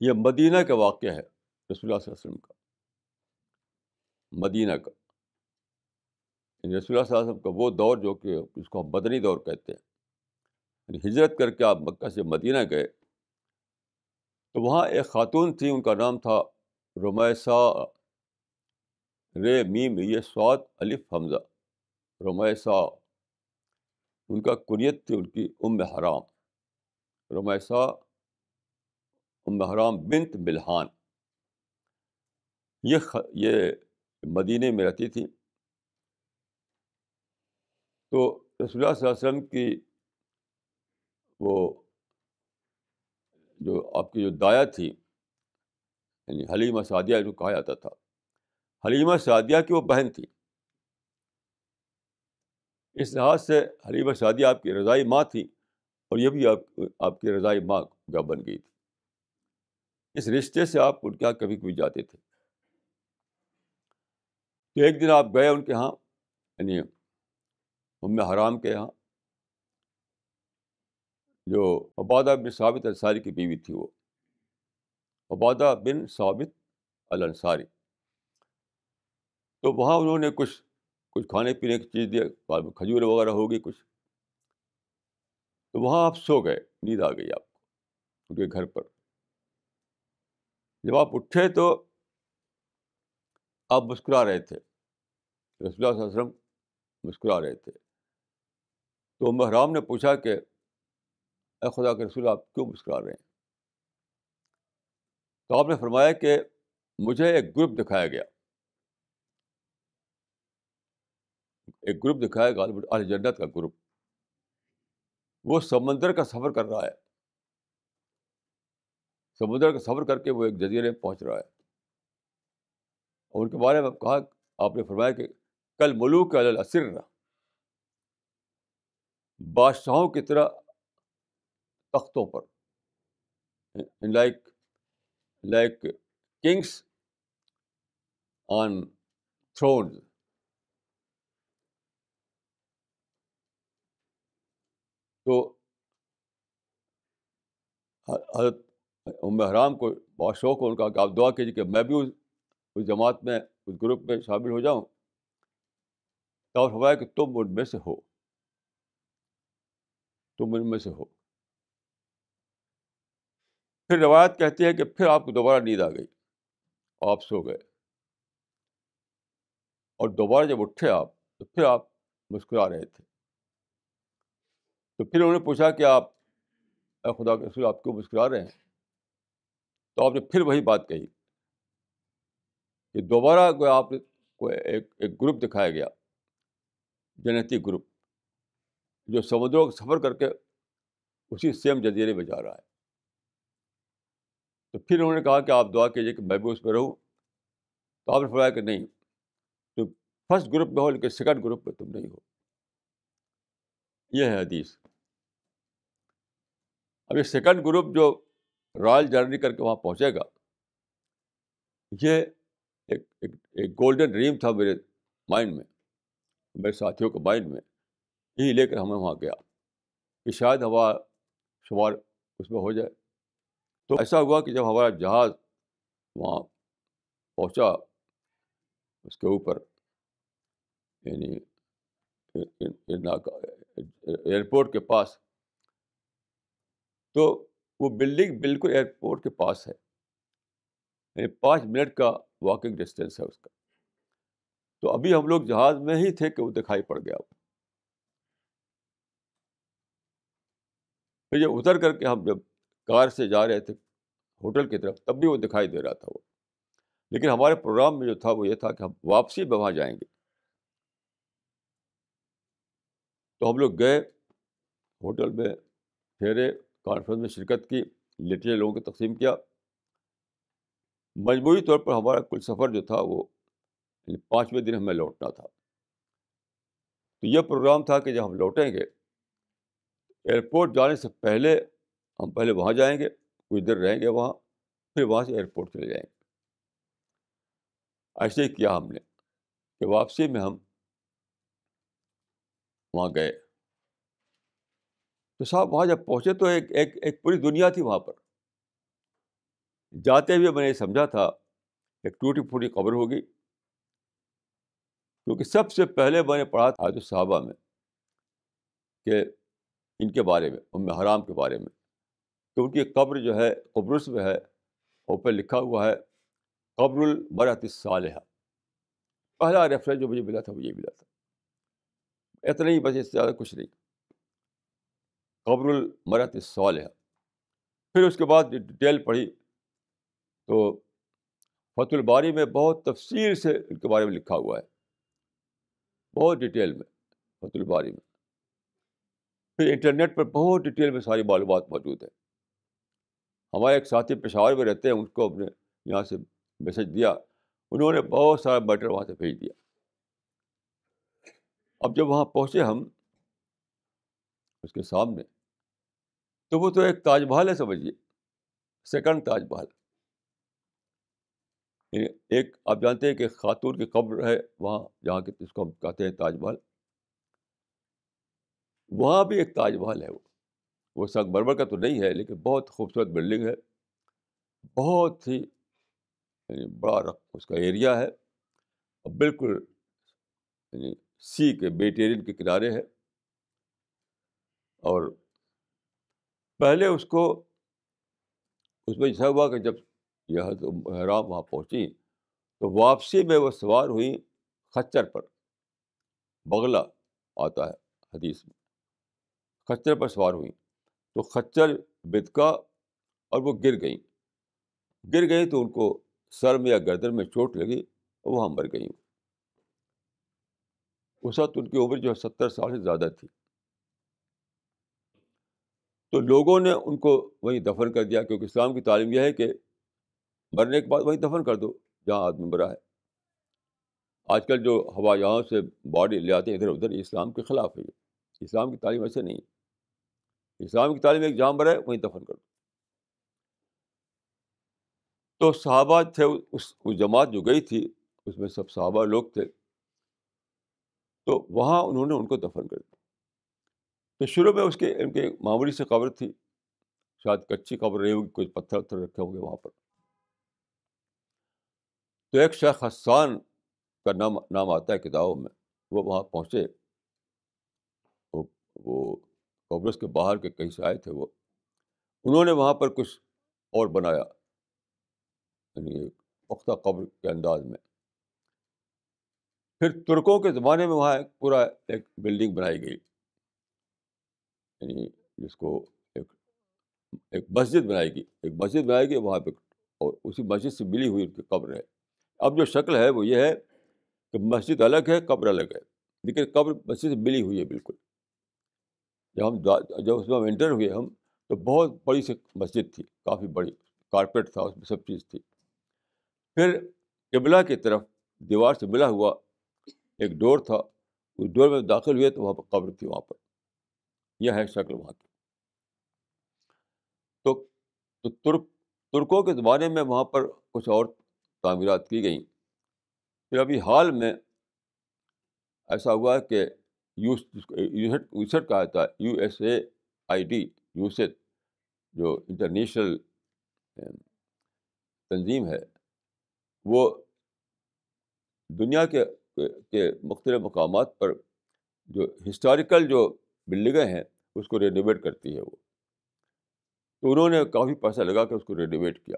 S1: یہ مدینہ کا واقعہ ہے، رسول اللہ صلی اللہ علیہ وسلم کا، مدینہ کا. رسول اللہ صلی اللہ علیہ وسلم کا وہ دور جو کہ اس کو ہم مدنی دور کہتے ہیں. یعنی ہجرت کر کے آپ مکہ سے مدینہ گئے تو وہاں ایک خاتون تھی، ان کا نام تھا رمیسہ، رے میم یہ صاد الف حمزہ، رمیسہ. ان کا کنیت تھی ان کی ام حرام، رمیسہ ام حرام بنت ملحان. یہ مدینے میں رہتی تھی. تو رسول اللہ صلی اللہ علیہ وسلم کی وہ جو آپ کی جو دایا تھی، یعنی حلیمہ سعدیہ جو کہا جاتا تھا، حلیمہ سعدیہ کی وہ بہن تھی. اس لحاظ سے حلیمہ سعدیہ آپ کی رضائی ماں تھی، اور یہ بھی آپ کی رضائی ماں کا بن گئی تھی. اس رشتے سے آپ ان کے یہاں کبھی کبھی جاتے تھے. تو ایک دن آپ گئے ان کے یہاں، یعنی ام حرام کے یہاں، جو عبادہ بن ثابت انصاری کی بیوی تھی. وہ عبادہ بن ثابت الانصاری. تو وہاں انہوں نے کچھ کھانے پینے کی چیز دیا، کھجور وغیرہ ہوگی کچھ. تو وہاں آپ سو گئے، نیند آ گئی آپ کو ان کے گھر پر. جب آپ اٹھے تو آپ مسکرا رہے تھے، رسول اللہ صلی اللہ علیہ وسلم مسکرا رہے تھے. تو محرام نے پوچھا کہ اے خدا کے رسول، آپ کیوں مسکرا رہے ہیں؟ تو آپ نے فرمایا کہ مجھے ایک گروپ دکھایا گیا، ایک گروپ دکھایا گیا، اہل جنت کا گروپ. وہ سمندر کا سفر کر رہا ہے، سمندر کا سفر کر کے وہ ایک جزیرے میں پہنچ رہا ہے. اور ان کے بارے میں کہا، آپ نے فرمایا کہ کل ملوک علی الاسر، بادشاہوں کی طرح تختوں پر، لائک کنگس آن تھرونز. تو حضرت ام حرام کو بہت شوق ہو ان کا کہ آپ دعا کیجیے کہ میں بھی اس جماعت میں، اس گروپ میں شامل ہو جاؤں. تو آپ فرمایا کہ تم ان میں سے ہو، تم ان میں سے ہو. پھر روایت کہتی ہے کہ پھر آپ کو دوبارہ نیند آ گئی، آپ سو گئے، اور دوبارہ جب اٹھے آپ تو پھر آپ مسکرا رہے تھے. تو پھر انہوں نے پوچھا کہ آپ اے خدا کے رسول، آپ کیوں مسکرا رہے ہیں؟ تو آپ نے پھر وہی بات کہی کہ دوبارہ کو ایک گروپ دکھایا گیا، جنتی گروپ، جو سمندروں کا سفر کر کے اسی سیم جزیرے میں جا رہا ہے. تو پھر انہوں نے کہا کہ آپ دعا کیجیے کہ میں بھی اس میں رہوں. تو آپ نے فرمایا کہ نہیں، تم فرسٹ گروپ میں ہو لیکن سیکنڈ گروپ میں تم نہیں ہو. یہ ہے حدیث. اب یہ سیکنڈ گروپ جو رائل جرنی کر کے وہاں پہنچے گا، یہ ایک گولڈن ڈریم تھا میرے مائنڈ میں، میرے ساتھیوں کے مائنڈ میں. یہی لے کر ہمیں وہاں گیا کہ شاید ہمارا شمار اس میں ہو جائے. تو ایسا ہوا کہ جب ہمارا جہاز وہاں پہنچا، اس کے اوپر، یعنی ایئرپورٹ کے پاس، تو وہ بلڈنگ بالکل ایئرپورٹ کے پاس ہے، یعنی 5 منٹ کا واکنگ ڈسٹینس ہے اس کا. تو ابھی ہم لوگ جہاز میں ہی تھے کہ وہ دکھائی پڑ گیا. پھر یہ اتر کر کے ہم جب کار سے جا رہے تھے ہوٹل کی طرف، تب بھی وہ دکھائی دے رہا تھا وہ. لیکن ہمارے پروگرام میں جو تھا وہ یہ تھا کہ ہم واپسی میں وہاں جائیں گے. تو ہم لوگ گئے ہوٹل میں، ٹھہرے، کانفرنس میں شرکت کی، لٹریے لوگوں کو تقسیم کیا. مجموعی طور پر ہمارا کل سفر جو تھا وہ 5ویں دن ہمیں لوٹنا تھا. تو یہ پروگرام تھا کہ جب ہم لوٹیں گے، ایئرپورٹ جانے سے پہلے ہم پہلے وہاں جائیں گے، کچھ دیر رہیں گے وہاں، پھر وہاں سے ایئرپورٹ چلے جائیں گے. ایسے ہی کیا ہم نے کہ واپسی میں ہم وہاں گئے. تو صاحب وہاں جب پہنچے تو ایک پوری دنیا تھی وہاں پر. جاتے ہوئے میں نے یہ سمجھا تھا ایک ٹوٹی پھوٹی قبر ہوگی، کیونکہ سب سے پہلے میں نے پڑھا تھا حدیث صحابہ میں کہ ان کے بارے میں، ام حرام کے بارے میں، کہ ان کی قبر جو ہے قبرص میں ہے، اوپر لکھا ہوا ہے قبر المرأۃ الصالحہ. پہلا ریفرنس جو مجھے ملا تھا وہ یہ ملا تھا. اتنا ہی، بس اس سے زیادہ کچھ نہیں. قبر المرأۃ الصالحہ. پھر اس کے بعد ڈیٹیل پڑھی تو فتح الباری میں بہت تفصیل سے ان کے بارے میں لکھا ہوا ہے، بہت ڈیٹیل میں فتح الباری میں. پھر انٹرنیٹ پر بہت ڈیٹیل میں ساری معلومات موجود ہے. ہمارے ایک ساتھی پشاور میں رہتے ہیں، ان کو اپنے یہاں سے میسج دیا، انہوں نے بہت سارا میٹر وہاں سے بھیج دیا. اب جب وہاں پہنچے ہم اس کے سامنے، تو وہ تو ایک تاج محل ہے، سمجھیے سیکنڈ تاج محل. یعنی ایک آپ جانتے ہیں کہ خاتون کی قبر ہے وہاں، جہاں کے جس کو ہم کہتے ہیں تاج محل، وہاں بھی ایک تاج محل ہے. وہ سنگ مرمر کا تو نہیں ہے، لیکن بہت خوبصورت بلڈنگ ہے، بہت ہی یعنی بڑا اس کا ایریا ہے، اور بالکل یعنی سی کے میڈیٹرینین کے کنارے ہے. اور پہلے اس میں ایسا ہوا کہ جب یہ حضرت حرام وہاں پہنچی تو واپسی میں وہ سوار ہوئی خچر پر. بغلہ آتا ہے حدیث میں، خچر پر سوار ہوئی تو خچر بدکا اور وہ گر گئی تو ان کو سر میں یا گردن میں چوٹ لگی اور وہاں مر گئی. اس وقت ان کی عمر جو 70 سال سے زیادہ تھی. تو لوگوں نے ان کو وہیں دفن کر دیا، کیونکہ اسلام کی تعلیم یہ ہے کہ مرنے کے بعد وہیں دفن کر دو جہاں آدمی مرا ہے. آج کل جو ہوائی جہاز سے باڈی لے آتے ہیں ادھر ادھر، یہ اسلام کے خلاف ہے. یہ اسلام کی تعلیم ایسے نہیں ہے. اسلام کی تعلیم ایک جہاں مرا ہے وہیں دفن کر دو. تو صحابہ تھے، اس جماعت جو گئی تھی اس میں سب صحابہ لوگ تھے، تو وہاں انہوں نے ان کو دفن کر دیا. تو شروع میں ان کے معمولی سے قبر تھی، شاید کچی قبر رہی ہوگی، کچھ پتھر وتھر رکھے ہوں گے وہاں پر. تو ایک شیخ حسان کا نام آتا ہے کتابوں میں، وہ وہاں پہنچے. وہ قبرص کے باہر کے کہیں سے آئے تھے، انہوں نے وہاں پر کچھ اور بنایا، یعنی ایک پختہ قبر کے انداز میں. پھر ترکوں کے زمانے میں وہاں پورا ایک بلڈنگ بنائی گئی، یعنی جس کو ایک مسجد بنائی گئی وہاں پہ، اور اسی مسجد سے ملی ہوئی ان کی قبر ہے. اب جو شکل ہے وہ یہ ہے کہ مسجد الگ ہے، قبر الگ ہے، لیکن قبر مسجد سے ملی ہوئی ہے بالکل. جب اس میں ہم انٹر ہوئے تو بہت بڑی سی مسجد تھی، کافی بڑی، کارپیٹ تھا اس میں، سب چیز تھی. پھر قبلہ کی طرف دیوار سے ملا ہوا ایک ڈور تھا، اس ڈور میں داخل ہوئے تو وہاں پر قبر تھی. وہاں پر یہ ہے شکل وہاں کی. تو ترکوں کے زمانے میں وہاں پر کچھ اور تعمیرات کی گئیں. پھر ابھی حال میں ایسا ہوا کہ یوسٹ کہا جاتا ہے، USAID، یوسٹ جو انٹرنیشنل تنظیم ہے، وہ دنیا کے مختلف مقامات پر جو ہسٹوریکل جو بلڈنگیں ہیں اس کو رینوویٹ کرتی ہے. وہ تو انہوں نے کافی پیسہ لگا کے اس کو رینوویٹ کیا.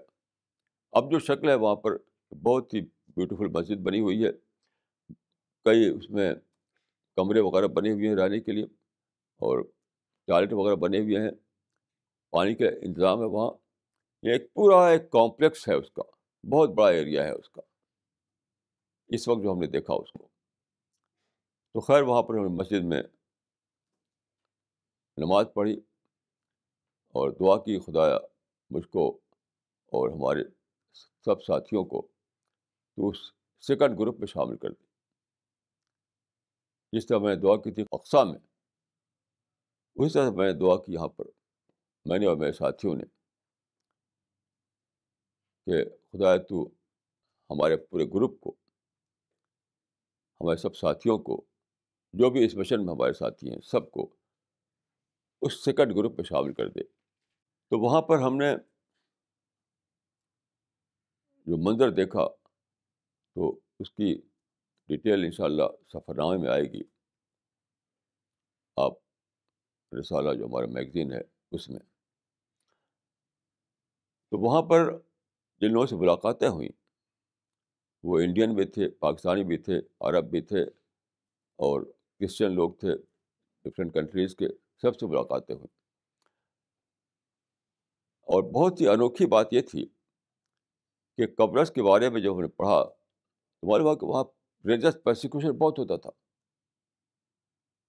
S1: اب جو شکل ہے وہاں پر بہت ہی بیوٹیفل مسجد بنی ہوئی ہے، کئی اس میں کمرے وغیرہ بنے ہوئے ہیں رہنے کے لیے، اور ٹوائلٹ وغیرہ بنے ہوئے ہیں، پانی کا انتظام ہے وہاں. یہ ایک کمپلیکس ہے، اس کا بہت بڑا ایریا ہے اس کا. اس وقت جو ہم نے دیکھا اس کو، تو خیر وہاں پر ہم نے مسجد میں نماز پڑھی اور دعا کی، خدایا مجھ کو اور ہمارے سب ساتھیوں کو تو اس سیکنڈ گروپ میں شامل کر دی. جس طرح میں نے دعا کی تھی اقصیٰ میں، اسی طرح میں نے دعا کی یہاں پر، میں نے اور میرے ساتھیوں نے، کہ خدایا تو ہمارے پورے گروپ کو، ہمارے سب ساتھیوں کو، جو بھی اس مشن میں ہمارے ساتھی ہیں، سب کو اس سیکنڈ گروپ میں شامل کر دے. تو وہاں پر ہم نے جو منظر دیکھا تو اس کی ڈیٹیل انشاءاللہ سفر نامے میں آئے گی. آپ رسالہ جو ہمارا میگزین ہے اس میں. تو وہاں پر جن لوگوں سے ملاقاتیں ہوئیں وہ انڈین بھی تھے، پاکستانی بھی تھے، عرب بھی تھے، اور کرسچن لوگ تھے ڈفرینٹ کنٹریز کے، سب سے ملاقاتیں ہوئیں. اور بہت ہی انوکھی بات یہ تھی کہ قبرص کے بارے میں جب ہم نے پڑھا تو معلوم ہوا کہ وہاں ریلیجس پرسیکیوشن بہت ہوتا تھا.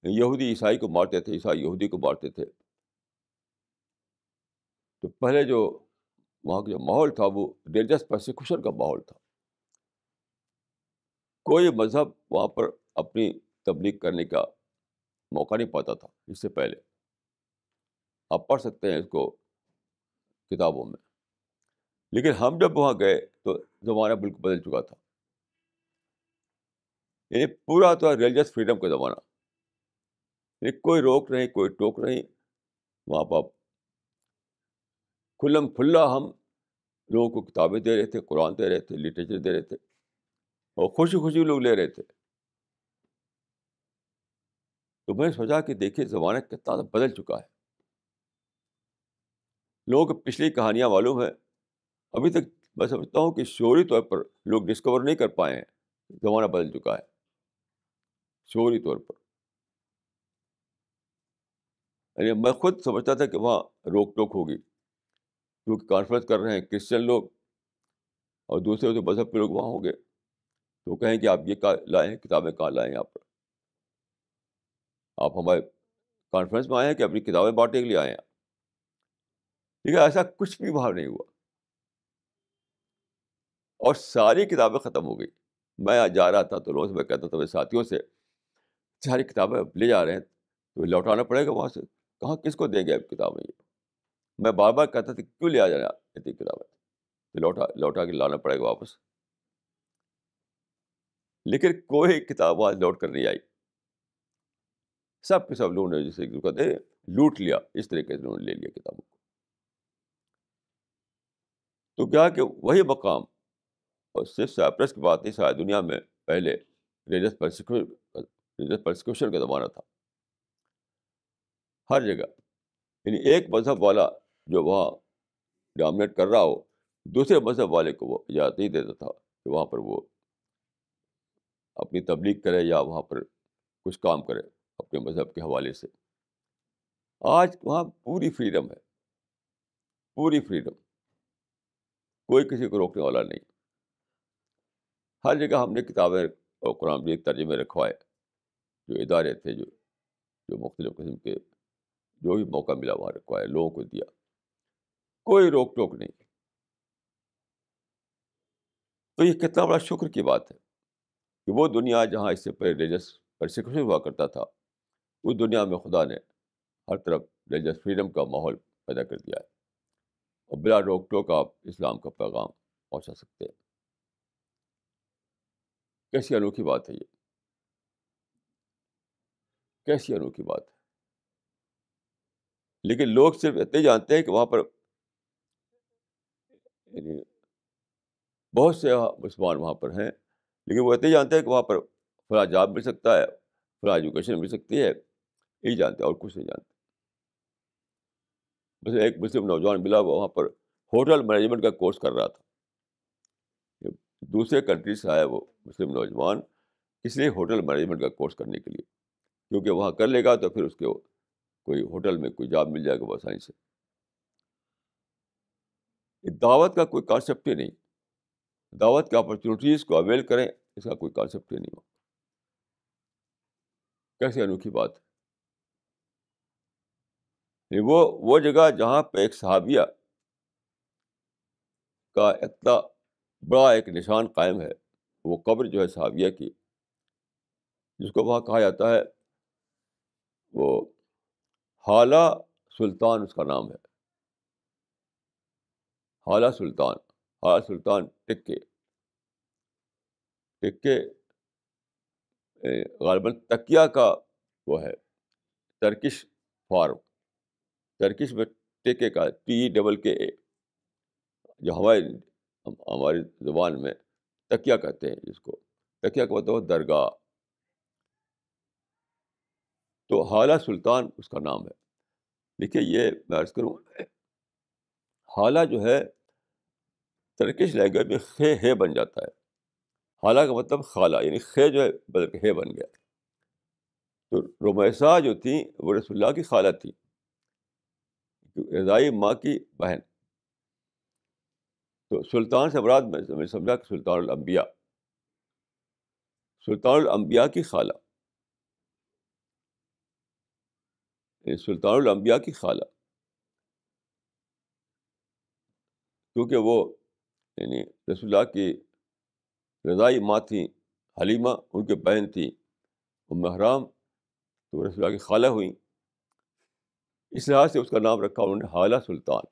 S1: یہودی عیسائی کو مارتے تھے، عیسائی یہودی کو مارتے تھے. تو پہلے جو وہاں کا جو ماحول تھا وہ ریلیجس پرسیکیوشن کا ماحول تھا. کوئی مذہب وہاں پر اپنی تبلیغ کرنے کا موقع نہیں پاتا تھا اس سے پہلے. آپ پڑھ سکتے ہیں اس کو کتابوں میں. لیکن ہم جب وہاں گئے تو زمانہ بالکل بدل چکا تھا. یعنی پورا تو ریلیجس فریڈم کا زمانہ. یعنی کوئی روک نہیں، کوئی ٹوک نہیں. وہاں پر کھلم کھلا ہم لوگوں کو کتابیں دے رہے تھے، قرآن دے رہے تھے، لٹریچر دے رہے تھے، اور خوشی خوشی لوگ لے رہے تھے. تو میں نے سوچا کہ دیکھیے زمانہ کتنا بدل چکا ہے. لوگوں کو پچھلی کہانیاں معلوم ہے. ابھی تک میں سمجھتا ہوں کہ شعوری طور پر لوگ ڈسکور نہیں کر پائے ہیں. زمانہ بدل چکا ہے شعوری طور پر. یعنی میں خود سمجھتا تھا کہ وہاں روک ٹوک ہوگی، کیونکہ کانفرنس کر رہے ہیں کرسچن لوگ اور دوسرے جو مذہب کے لوگ وہاں ہوں گے تو کہیں کہ آپ یہ کہاں لائے ہیں، کتابیں کہاں لائے ہیں آپ ہمارے کانفرنس میں آئے ہیں کہ اپنی کتابیں بانٹنے کے لیے آئے ہیں. لیکن ایسا کچھ بھی وہاں نہیں ہوا اور ساری کتابیں ختم ہو گئی. میں جا رہا تھا تو لوگوں سے میں کہتا تھا میرے ساتھیوں سے ساری کتابیں لے جا رہے ہیں تو لوٹانا پڑے گا وہاں سے. کہاں کس کو دیں گے اب کتابیں؟ یہ میں بار بار کہتا تھا کیوں لے آ جانا اتنی کتابیں، تو لوٹا کے لانا پڑے گا واپس. لیکن کوئی کتاب وہاں لوٹ کر نہیں آئی. سب کے سب لوگوں نے جسے کہتے ہیں لوٹ لیا، اس طریقے سے انہوں نے لے لیا کتابوں کو. تو کیا کہ وہی مقام، اور صرف سائپرس کی بات نہیں، ساری دنیا میں پہلے ریلیجس پرسیکیوشن کا زمانہ تھا ہر جگہ. یعنی ایک مذہب والا جو وہاں ڈومینیٹ کر رہا ہو، دوسرے مذہب والے کو وہ اجازت نہیں دیتا تھا کہ وہاں پر وہ اپنی تبلیغ کرے یا وہاں پر کچھ کام کرے اپنے مذہب کے حوالے سے. آج وہاں پوری فریڈم ہے، پوری فریڈم، کوئی کسی کو روکنے والا نہیں. ہر جگہ ہم نے کتابیں اور قرآن مجید ترجمے رکھوائے. جو ادارے تھے جو مختلف قسم کے جو بھی موقع ملا وہاں رکھوائے، لوگوں کو دیا. کوئی روک ٹوک نہیں. تو یہ کتنا بڑا شکر کی بات ہے کہ وہ دنیا جہاں اس سے پہلے ریلیجس پرسیکیوشن ہوا کرتا تھا، اس دنیا میں خدا نے ہر طرف ریلیجس فریڈم کا ماحول پیدا کر دیا ہے، اور بلا روک ٹوک آپ اسلام کا پیغام پہنچا سکتے ہیں. کیسی انوکھی بات ہے یہ، کیسی انوکھی بات ہے. لیکن لوگ صرف اتنے جانتے ہیں کہ وہاں پر یعنی بہت سے مسلمان وہاں پر ہیں، لیکن وہ اتنے جانتے ہیں کہ وہاں پر فلاں جاب مل سکتا ہے، فلاں ایجوکیشن مل سکتی ہے، یہی جانتے ہیں اور کچھ نہیں جانتے. بس ایک مسلم نوجوان ملا، وہ وہاں پر ہوٹل مینجمنٹ کا کورس کر رہا تھا. دوسرے کنٹری سے آیا وہ مسلم نوجوان اس لیے ہوٹل مینجمنٹ کا کورس کرنے کے لیے، کیونکہ وہاں کر لے گا تو پھر اس کے کوئی ہوٹل میں کوئی جاب مل جائے گا بہت آسانی سے. دعوت کا کوئی کانسیپٹ ہی نہیں، دعوت کی اپرچونیٹیز کو اویل کریں، اس کا کوئی کانسیپٹ ہی نہیں ہو. کیسی انوکھی بات ہے. وہ جگہ جہاں پہ ایک صحابیہ کا اتنا بڑا ایک نشان قائم ہے، وہ قبر جو ہے صحابیہ کی، جس کو وہاں کہا جاتا ہے وہ حالہ سلطان، اس کا نام ہے حالہ سلطان. حالہ سلطان ٹکے ٹکے غالباً تکیہ کا وہ ہے ترکش فارم. ترکش میں ٹکے کا TEKKA، جو ہماری زبان میں تکیہ کہتے ہیں جس کو. تکیہ کا مطلب درگاہ. تو حالہ سلطان اس کا نام ہے. دیکھیے یہ میں عرض کروں، حالہ جو ہے ترکش لینگویج میں خے ہے بن جاتا ہے. حالہ کا مطلب خالہ، یعنی خے جو ہے بدل کے ہے بن گیا. تو رمیسا جو تھیں وہ رسول اللہ کی خالہ تھی، رضائی ماں کی بہن. تو سلطان سے مراد میں سمجھا کہ سلطان الانبیاء، سلطان الانبیاء کی خالہ، سلطان الانبیاء کی خالہ، کیونکہ وہ یعنی رسول اللہ کی رضائی ماں تھیں حلیمہ، ان کی بہن تھی ام حرام، تو رسول اللہ کی خالہ ہوئیں، اس لحاظ سے اس کا نام رکھا انہوں نے حالہ سلطان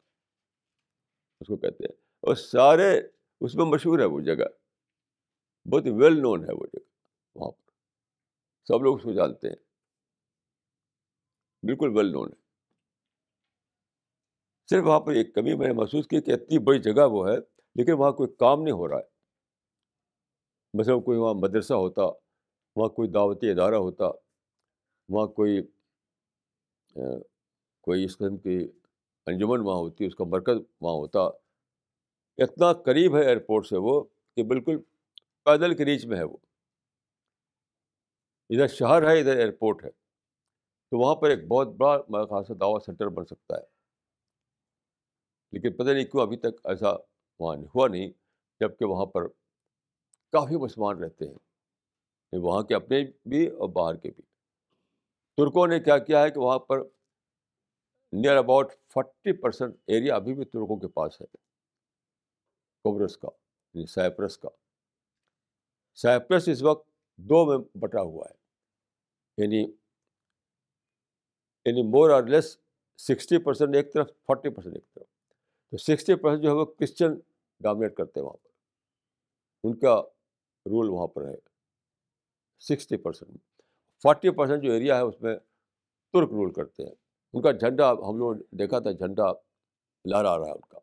S1: اس کو کہتے ہیں. اور سارے اس میں مشہور ہے وہ جگہ، بہت ویل نون ہے وہ جگہ، وہاں پر سب لوگ اس کو جانتے ہیں، بالکل ویل نون ہے. صرف وہاں پر ایک کمی میں نے محسوس کی کہ اتنی بڑی جگہ وہ ہے لیکن وہاں کوئی کام نہیں ہو رہا ہے. مثلا کوئی وہاں مدرسہ ہوتا، وہاں کوئی دعوتی ادارہ ہوتا، وہاں کوئی اس قسم کی انجمن وہاں ہوتی، اس کا مرکز وہاں ہوتا. اتنا قریب ہے ایئرپورٹ سے وہ کہ بالکل پیدل کے ریچ میں ہے وہ، ادھر شہر ہے ادھر ایئرپورٹ ہے، تو وہاں پر ایک بہت بڑا میرے خیال سے دعوت سینٹر بن سکتا ہے. لیکن پتہ نہیں کیوں ابھی تک ایسا وہاں ہوا نہیں، جبکہ وہاں پر کافی مسلمان رہتے ہیں، وہاں کے اپنے بھی اور باہر کے بھی. ترکوں نے کیا کیا ہے کہ وہاں پر نیئر اباؤٹ 40% ایریا ابھی بھی ترکوں کے پاس ہے، قبرص کا، یعنی سائپرس کا. سائپرس اس وقت دو میں بٹا ہوا ہے، یعنی مور اور لیس 60% ایک طرف، 40% ایک طرف. تو 60% جو ہے وہ کرسچن ڈومینیٹ کرتے ہیں وہاں پر، ان کا رول وہاں پر ہے 60%. 40% جو ایریا ہے اس میں ترک رول کرتے ہیں. ان کا جھنڈا ہم لوگوں نے دیکھا تھا، جھنڈا لہرا رہا ہے ان کا،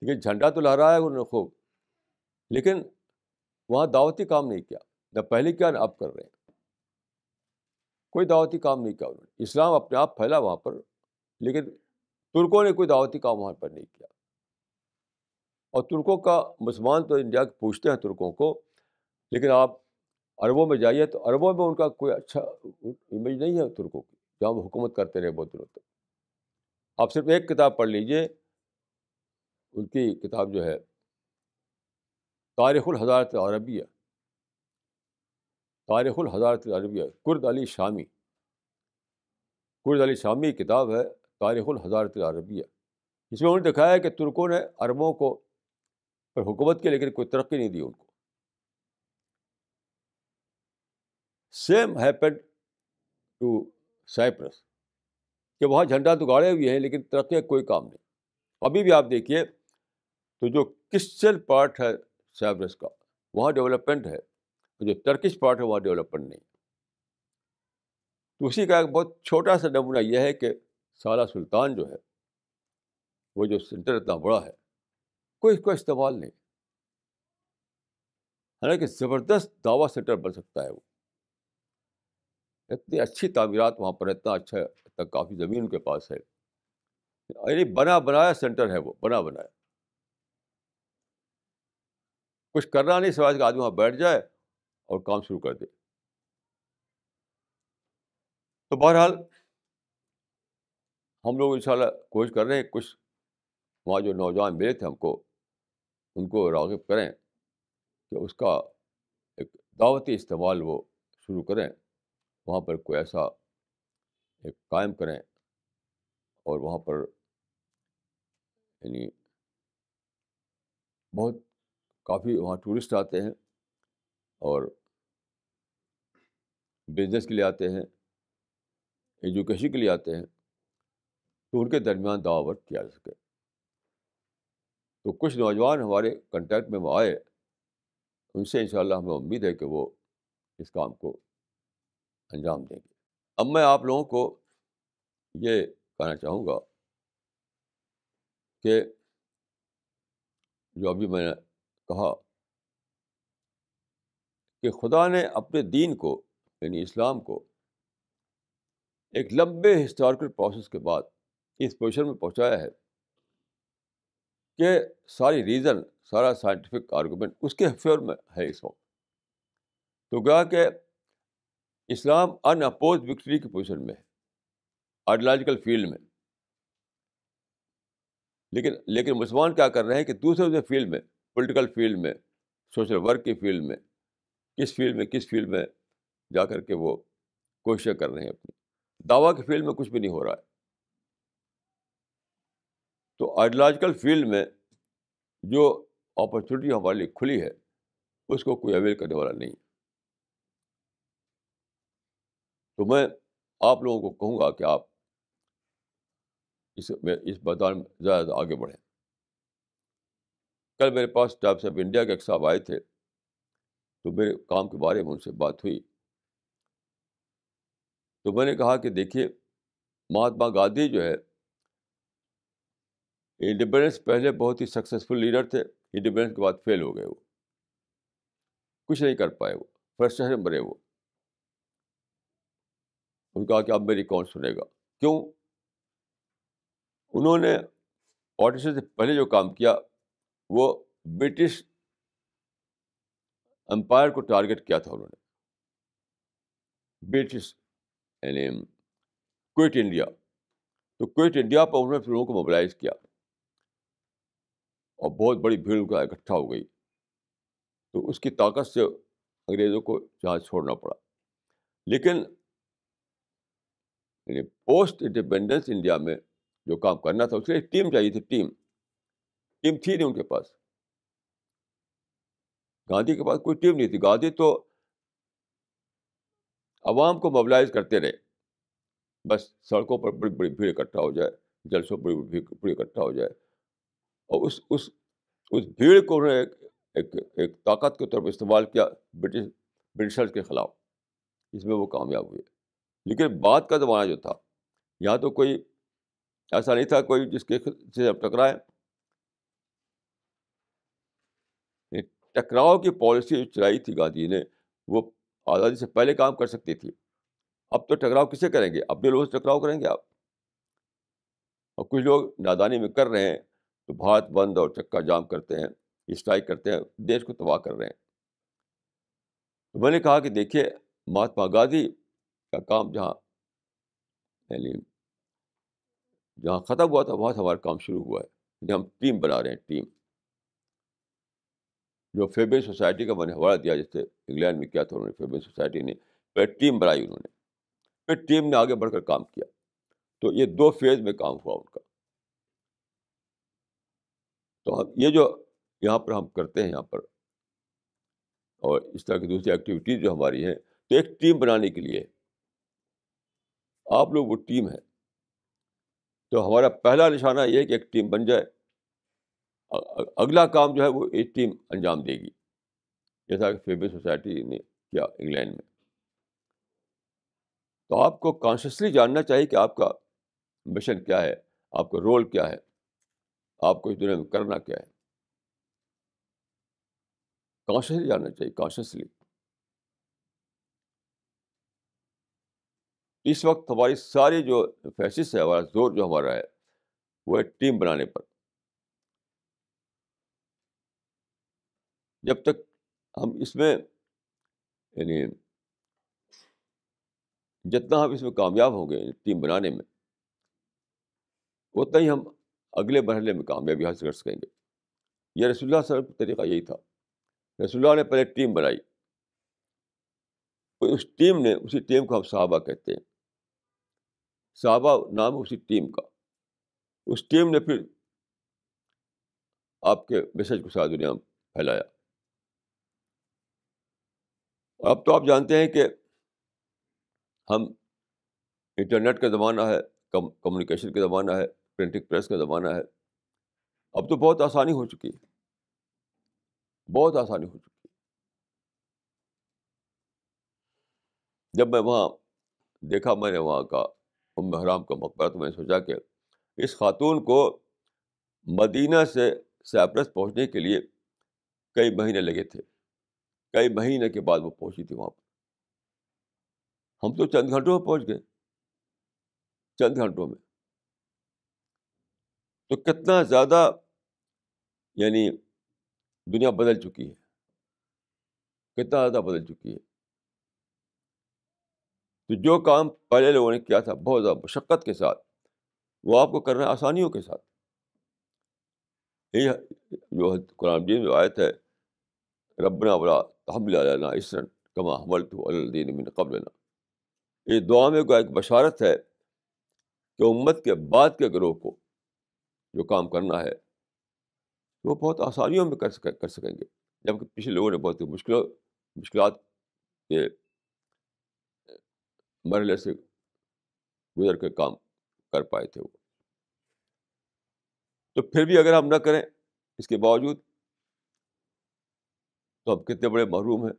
S1: لیکن جھنڈا تو لہرایا ہے انہوں نے خوب، لیکن وہاں دعوتی کام نہیں کیا، نہ پہلے کیا نہ اب کر رہے ہیں. کوئی دعوتی کام نہیں کیا انہوں نے. اسلام اپنے آپ پھیلا وہاں پر، لیکن ترکوں نے کوئی دعوتی کام وہاں پر نہیں کیا. اور ترکوں کا مسلمان تو انڈیا کے پوچھتے ہیں ترکوں کو، لیکن آپ عربوں میں جائیے تو عربوں میں ان کا کوئی اچھا امیج نہیں ہے ترکوں کی، جہاں وہ حکومت کرتے رہے بہت دنوں تک. آپ صرف ایک کتاب پڑھ لیجئے، ان کی کتاب جو ہے تاریخ الحضارت العربیہ، تاریخ الحضارت العربیہ، کرد علی شامی، کرد علی شامی کی کتاب ہے تاریخ الحضارت العربیہ. اس میں انہوں نے دکھایا ہے کہ ترکوں نے عربوں کو پر حکومت کی لیکن کوئی ترقی نہیں دی ان کو. سیم ہیپن ٹو سائپرس، کہ وہاں جھنڈا تو گاڑے ہوئے ہیں لیکن ترقی کا کوئی کام نہیں. ابھی بھی آپ دیکھیے تو جو کرسچن پارٹ ہے سائپرس کا وہاں ڈیولپمنٹ ہے، جو ٹرکش پارٹ ہے وہاں ڈیولپمنٹ نہیں. تو اسی کا ایک بہت چھوٹا سا نمونہ یہ ہے کہ سالہ سلطان جو ہے، وہ جو سینٹر اتنا بڑا ہے، کوئی اس کو استعمال نہیں. حالانکہ زبردست دعویٰ سینٹر بن سکتا ہے وہ. اتنی اچھی تعمیرات وہاں پر، اتنا اچھا، اتنا کافی زمین ان کے پاس ہے، یعنی بنا بنایا سینٹر ہے وہ، بنا بنایا. کچھ کرنا نہیں سوائے کہ آدمی وہاں بیٹھ جائے اور کام شروع کر دے. تو بہرحال ہم لوگ انشاءاللہ کوشش کر رہے ہیں، کچھ وہاں جو نوجوان ملے تھے ہم کو، ان کو راغب کریں کہ اس کا ایک دعوتی استعمال وہ شروع کریں، وہاں پر کوئی ایسا ایک قائم کریں، اور وہاں پر یعنی بہت کافی وہاں ٹورسٹ آتے ہیں اور بزنس کے لیے آتے ہیں، ایجوکیشن کے لیے آتے ہیں، تو ان کے درمیان دعوت کیا جا سکے. تو کچھ نوجوان ہمارے کنٹیکٹ میں وہ آئے، ان سے انشاءاللہ ہمیں امید ہے کہ وہ اس کام کو انجام دیں گے. اب میں آپ لوگوں کو یہ کہنا چاہوں گا کہ جو ابھی میں نے کہا کہ خدا نے اپنے دین کو، یعنی اسلام کو، ایک لمبے ہسٹوریکل پروسیس کے بعد اس پوزیشن میں پہنچایا ہے کہ ساری ریزن، سارا سائنٹیفک آرگومنٹ اس کے فیور میں ہے اس وقت. تو گیا کہ اسلام ان اپوز وکٹری کی پوزیشن میں ہے آئیڈیالوجیکل فیلڈ میں. لیکن مسلمان کیا کر رہے ہیں کہ دوسرے فیلڈ میں، پولیٹیکل فیلڈ میں، سوشل ورک کی فیلڈ میں، کس فیلڈ میں جا کر کے وہ کوششیں کر رہے ہیں اپنی. دعویٰ کی فیلڈ میں کچھ بھی نہیں ہو رہا ہے. تو آئیڈیالوجیکل فیلڈ میں جو اپرچونیٹی ہمارے لیے کھلی ہے اس کو کوئی اویل کرنے والا نہیں. تو میں آپ لوگوں کو کہوں گا کہ آپ اس میدان میں زیادہ آگے بڑھیں. کل میرے پاس ٹائمس آف انڈیا کے ایک صاحب آئے تھے، تو میرے کام کے بارے میں ان سے بات ہوئی. تو میں نے کہا کہ دیکھیے، مہاتما گاندھی جو ہے انڈیپینڈنس پہلے بہت ہی سکسیزفل لیڈر تھے، انڈیپینڈنس کے بعد فیل ہو گئے. وہ کچھ نہیں کر پائے، وہ فرسٹریشن بنے. وہ ان کہا کہ اب میری کون سنے گا. کیوں؟ انہوں نے پارٹیشن سے پہلے جو کام کیا وہ برٹش امپائر کو ٹارگٹ کیا تھا. انہوں نے برٹش یعنی کوئٹ انڈیا، تو کوئٹ انڈیا پر انہوں نے لوگوں کو موبلائز کیا اور بہت بڑی بھیڑ کا اکٹھا ہو گئی. تو اس کی طاقت سے انگریزوں کو جہاں چھوڑنا پڑا. لیکن پوسٹ انڈیپینڈنس انڈیا میں جو کام کرنا تھا اس کے لیے ٹیم چاہیے تھی. ٹیم تھی نہیں ان کے پاس. گاندھی کے پاس کوئی ٹیم نہیں تھی. گاندھی تو عوام کو موبلائز کرتے رہے، بس سڑکوں پر بڑی بڑی بھیڑ اکٹھا ہو جائے، جلسوں پر بڑی بھیڑ اکٹھا ہو جائے، اور اس بھیڑ کو انہوں نے ایک طاقت کے طور پر استعمال کیا برٹشرز کے خلاف. اس میں وہ کامیاب ہوئے. لیکن بعد کا زمانہ جو تھا، یہاں تو کوئی ایسا نہیں تھا کوئی جس کے سے اب ٹکرائے. ٹکراؤ کی پالیسی جو چلائی تھی گاندھی نے، وہ آزادی سے پہلے کام کر سکتی تھی. اب تو ٹکراؤ کسے کریں گے؟ اپنے لوگوں سے ٹکراؤ کریں گے آپ. اور کچھ لوگ نادانی میں کر رہے ہیں تو بھارت بند اور چکا جام کرتے ہیں، اسٹرائک کرتے ہیں، دیش کو تباہ کر رہے ہیں. تو میں نے کہا کہ دیکھیے، مہاتما گاندھی کا کام یعنی جہاں ختم ہوا تھا وہاں سے ہمارا کام شروع ہوا ہے. یعنی ہم ٹیم بنا رہے ہیں. ٹیم جو فیبن سوسائٹی کا میں نے حوالہ دیا، جس سے انگلینڈ میں کیا تھا، انہوں نے فیبن سوسائٹی نے پھر ٹیم بنائی. انہوں نے پھر ٹیم نے آگے بڑھ کر کام کیا. تو یہ 2 فیز میں کام ہوا ان کا. تو یہ جو یہاں پر ہم کرتے ہیں یہاں پر، اور اس طرح کی دوسری ایکٹیویٹیز جو ہماری ہیں، تو ایک ٹیم بنانے کے لیے آپ لوگ وہ ٹیم ہے. تو ہمارا پہلا نشانہ یہ ہے کہ ایک ٹیم بن جائے. اگلا کام جو ہے وہ ایک ٹیم انجام دے گی، جیسا کہ فیبن سوسائٹی نے کیا انگلینڈ میں. تو آپ کو کانشیسلی جاننا چاہیے کہ آپ کا مشن کیا ہے، آپ کا رول کیا ہے، آپ کو اس دنیا میں کرنا کیا ہے. کانشیسلی جاننا چاہیے، کانشیسلی. اس وقت ہماری ساری جو فیسس ہے، ہمارا زور جو ہمارا ہے وہ ہے ٹیم بنانے پر. جب تک ہم اس میں یعنی جتنا ہم اس میں کامیاب ہوں گے ٹیم بنانے میں، اتنا ہی ہم اگلے مرحلے میں کامیابی حاصل کر سکیں گے. یہ رسول اللہ صلی اللہ علیہ وسلم کا طریقہ یہی تھا. رسول اللہ نے پہلے ٹیم بنائی، اسی ٹیم کو ہم صحابہ کہتے ہیں. صحابہ نام ہے اسی ٹیم کا. اس ٹیم نے پھر آپ کے میسج کو ساری دنیا میں پھیلایا. اب تو آپ جانتے ہیں کہ ہم انٹرنیٹ کا زمانہ ہے، کمیونیکیشن کا زمانہ ہے، پرنٹنگ پریس کا زمانہ ہے. اب تو بہت آسانی ہو چکی ہے، بہت آسانی ہو چکی ہے. جب میں وہاں دیکھا، میں نے وہاں کا ام حرام کا مقبرہ، تو میں نے سوچا کہ اس خاتون کو مدینہ سے سائپرس پہنچنے کے لیے کئی مہینے لگے تھے. کئی مہینے کے بعد وہ پہنچی تھی وہاں پر. ہم تو چند گھنٹوں میں پہنچ گئے، چند گھنٹوں میں. تو کتنا زیادہ یعنی دنیا بدل چکی ہے، کتنا زیادہ بدل چکی ہے. تو جو کام پہلے لوگوں نے کیا تھا بہت زیادہ مشقت کے ساتھ، وہ آپ کو کرنا ہے آسانیوں کے ساتھ. یہ جو قرآن مجید میں آیت ہے ربنا ولا تحمل علینا اسرا کما حملته علی الذین من قبلنا، یہ دعا میں ایک بشارت ہے کہ امت کے بعد کے گروہ کو جو کام کرنا ہے وہ بہت آسانیوں میں کر سکیں گے، جبکہ پچھلے لوگوں نے بہت مشکلات کے مرحلے سے گزر کے کام کر پائے تھے وہ۔ تو پھر بھی اگر ہم نہ کریں اس کے باوجود تو ہم کتنے بڑے محروم ہیں،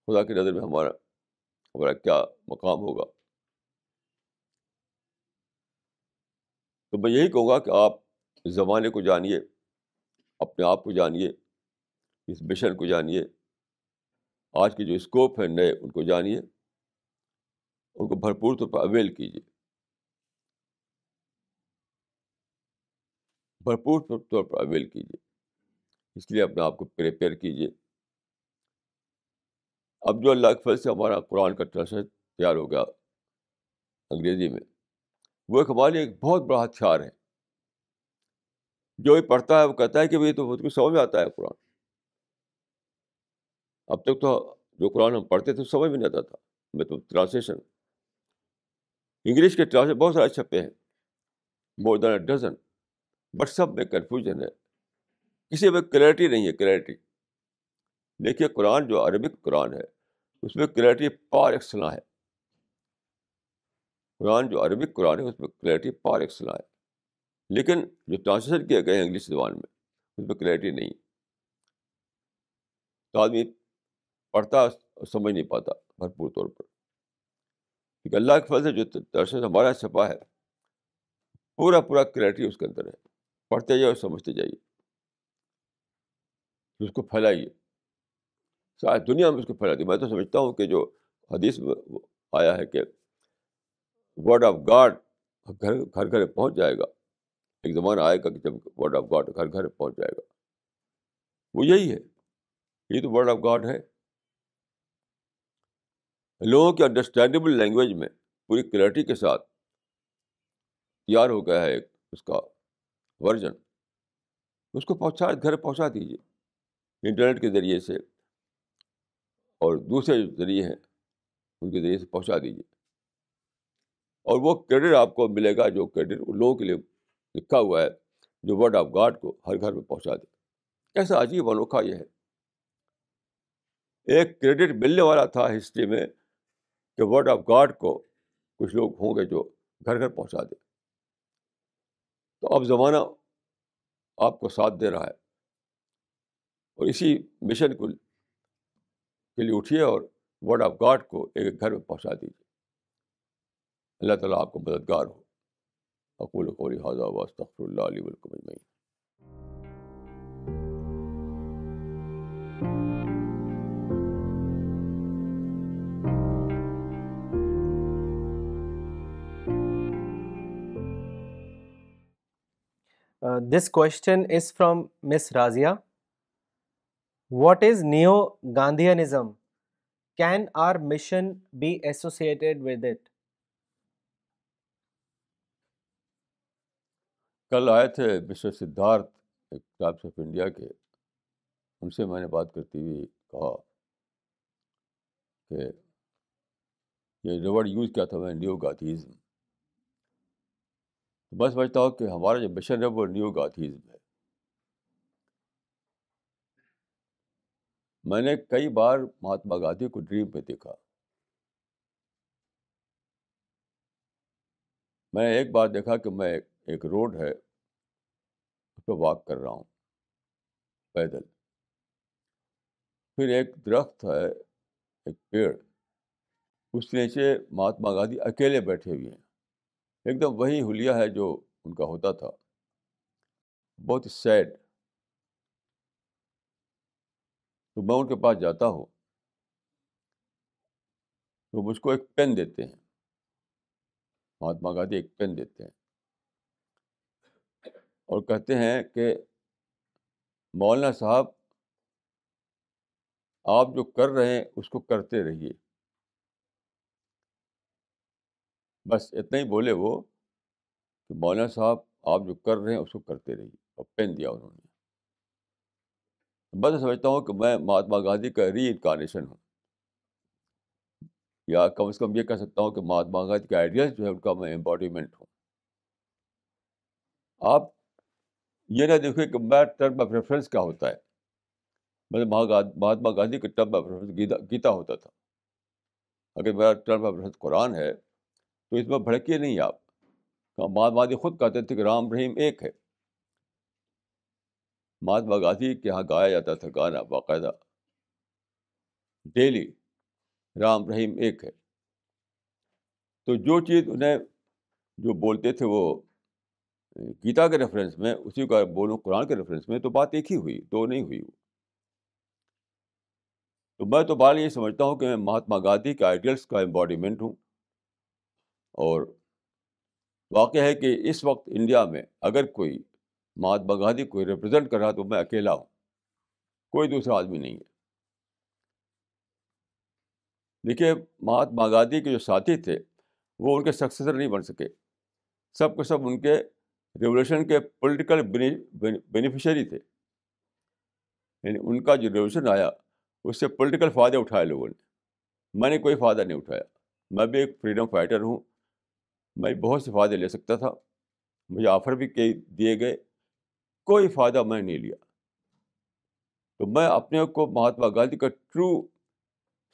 S1: خدا کی نظر میں ہمارا کیا مقام ہوگا۔ تو میں یہی کہوں گا کہ آپ اس زمانے کو جانیے، اپنے آپ کو جانیے، اس مشن کو جانیے، آج کے جو اسکوپ ہیں نئے ان کو جانیے، ان کو بھرپور طور پر اویل کیجیے، بھرپور طور پر اویل کیجیے، اس لیے اپنے آپ کو پریپیئر کیجیے۔ اب جو اللہ کے فضل سے ہمارا قرآن کا ٹرانسلیشن تیار ہو گیا انگریزی میں، وہ ایک ہمارے لیے ایک بہت بڑا ہتھیار ہے۔ جو بھی پڑھتا ہے وہ کہتا ہے کہ بھائی تو خود کو سمجھ میں آتا ہے قرآن۔ اب تک تو جو قرآن ہم پڑھتے تھے سمجھ میں نہیں آتا تھا، میں تو ٹرانسلیشن انگلش کے ٹرانسلیشن بہت سارے چھپے ہیں، مور دین اے ڈزن، بٹ سب میں کنفیوژن ہے، کسی میں کلیئرٹی نہیں ہے، کلیئرٹی۔ دیکھیے قرآن جو عربک قرآن ہے اس میں کلیئرٹی پار ایکسلنس ہے، قرآن جو عربک قرآن ہے اس میں کلیئرٹی پار ایکسلنس ہے، لیکن جو ٹرانسلیشن کیے گئے ہیں انگلش زبان میں اس میں کلیئرٹی نہیں، تو آدمی پڑھتا اور سمجھ نہیں پاتا بھرپور طور پر، کیونکہ اللہ کے فضل سے جو ٹرانسلیشن ہمارا چھپا ہے پورا کلیئرٹی اس کے اندر ہے، پڑھتے جائیے اور سمجھتے جائیے، اس کو پھیلائیے، ساری دنیا میں اس کو پھیلا دی۔ میں تو سمجھتا ہوں کہ جو حدیث میں آیا ہے کہ ورڈ آف گاڈ گھر گھر پہنچ جائے گا، ایک زمانہ آئے گا کہ جب ورڈ آف گاڈ گھر گھر پہنچ جائے گا، وہ یہی ہے، یہ تو ورڈ آف گاڈ ہے، لوگوں کی انڈرسٹینڈیبل لینگویج میں پوری کلیئرٹی کے ساتھ تیار ہو گیا ہے ایک اس کا ورژن، اس کو گھر پہنچا دیجیے انٹرنیٹ کے ذریعے سے، اور دوسرے جو ذریعے ہیں ان کے ذریعے سے پہنچا دیجیے، اور وہ کریڈٹ آپ کو ملے گا جو کریڈٹ ان لوگوں کے لیے لکھا ہوا ہے جو ورڈ آف گاڈ کو ہر گھر میں پہنچا دے۔ کیسا عجیب انوکھا یہ ہے، ایک کریڈٹ ملنے والا تھا ہسٹری میں کہ ورڈ آف گاڈ کو کچھ لوگ ہوں گے جو گھر گھر پہنچا دے، تو اب زمانہ آپ کو ساتھ دے رہا ہے، اور اسی مشن کو کے لیے اٹھیے اور ورڈ آف گاڈ کو ایک گھر میں پہنچا دیجیے۔ اللہ تعالیٰ آپ کو مددگار ہو۔ اقول قولی ھذا واستغفر اللہ لی ولکم اجمعین۔
S2: This question is from Miss Razia. What is Neo-Gandhianism? Can our mission be associated with it?
S1: کل آئے تھے مسٹر سدھارتھ ایک ٹائمس آف انڈیا کے، ان سے میں نے بات کرتے ہوئے کہا کہ یہ ورڈ یوز کیا تھا میں، نیو گاندھیزم۔ میں سمجھتا ہوں کہ ہمارا جو مشن ہے وہ نیو گاندھیزم ہے۔ میں نے کئی بار مہاتما گاندھی کو ڈریم میں دیکھا، میں نے ایک بار دیکھا کہ میں ایک روڈ ہے اس پہ واک کر رہا ہوں پیدل، پھر ایک درخت ہے، ایک پیڑ، اس کے نیچے مہاتما گاندھی اکیلے بیٹھے ہوئے ہیں، ایک دم وہی حلیہ ہے جو ان کا ہوتا تھا، بہت ہی سیڈ۔ تو میں ان کے پاس جاتا ہوں تو مجھ کو ایک پین دیتے ہیں، مہاتما گاندھی ایک پین دیتے ہیں اور کہتے ہیں کہ مولانا صاحب آپ جو کر رہے ہیں اس کو کرتے رہیے۔ بس اتنا ہی بولے وہ کہ مولانا صاحب آپ جو کر رہے ہیں اس کو کرتے رہیے، اور پین دیا انہوں نے. میں تو سمجھتا ہوں کہ میں مہاتما گاندھی کا ری انکارنیشن ہوں, یا کم از کم یہ کہہ سکتا ہوں کہ مہاتما گاندھی کے آئیڈیاز جو ہے ان کا میں امباڈیمنٹ ہوں. آپ یہ نہ دیکھیں کہ میرا ٹرم آف ریفرنس کیا ہوتا ہے. مطلب مہاتما گاندھی کا ٹرم آف ریفرنس گیتا ہوتا تھا. اگر میرا ٹرم آف ریفرنس قرآن ہے تو اس میں بھڑکیے نہیں آپ. مہاتما گاندھی خود کہتے تھے کہ رام رحیم ایک ہے. مہاتما گاندھی کے یہاں گایا جاتا تھا گانا باقاعدہ ڈیلی, رام رحیم ایک ہے. تو جو چیز انہیں جو بولتے تھے وہ گیتا کے ریفرنس میں, اسی کا بولوں قرآن کے ریفرنس میں, تو بات ایک ہی ہوئی, دو نہیں ہوئی. تو میں تو بال یہ سمجھتا ہوں کہ میں مہاتما گاندھی کے آئیڈیلس کا امباڈیمنٹ ہوں. اور واقع ہے کہ اس وقت انڈیا میں اگر کوئی مہاتما گاندھی کو ریپرزینٹ کر رہا تو میں اکیلا ہوں, کوئی دوسرا آدمی نہیں ہے. دیکھیے مہاتما گاندھی کے جو ساتھی تھے وہ ان کے سکسیسر نہیں بن سکے. سب کے سب ان کے ریولیوشن کے پولیٹیکل بینیفیشری تھے. یعنی ان کا جو ریولیوشن آیا اس سے پولیٹیکل فائدے اٹھائے لوگوں نے. میں نے کوئی فائدہ نہیں اٹھایا. میں بھی ایک فریڈم فائٹر ہوں, میں بہت سے فائدے لے سکتا تھا, مجھے آفر بھی کئی دیے گئے, کوئی فائدہ میں نہیں لیا. تو میں اپنے کو مہاتما گاندھی کا ٹرو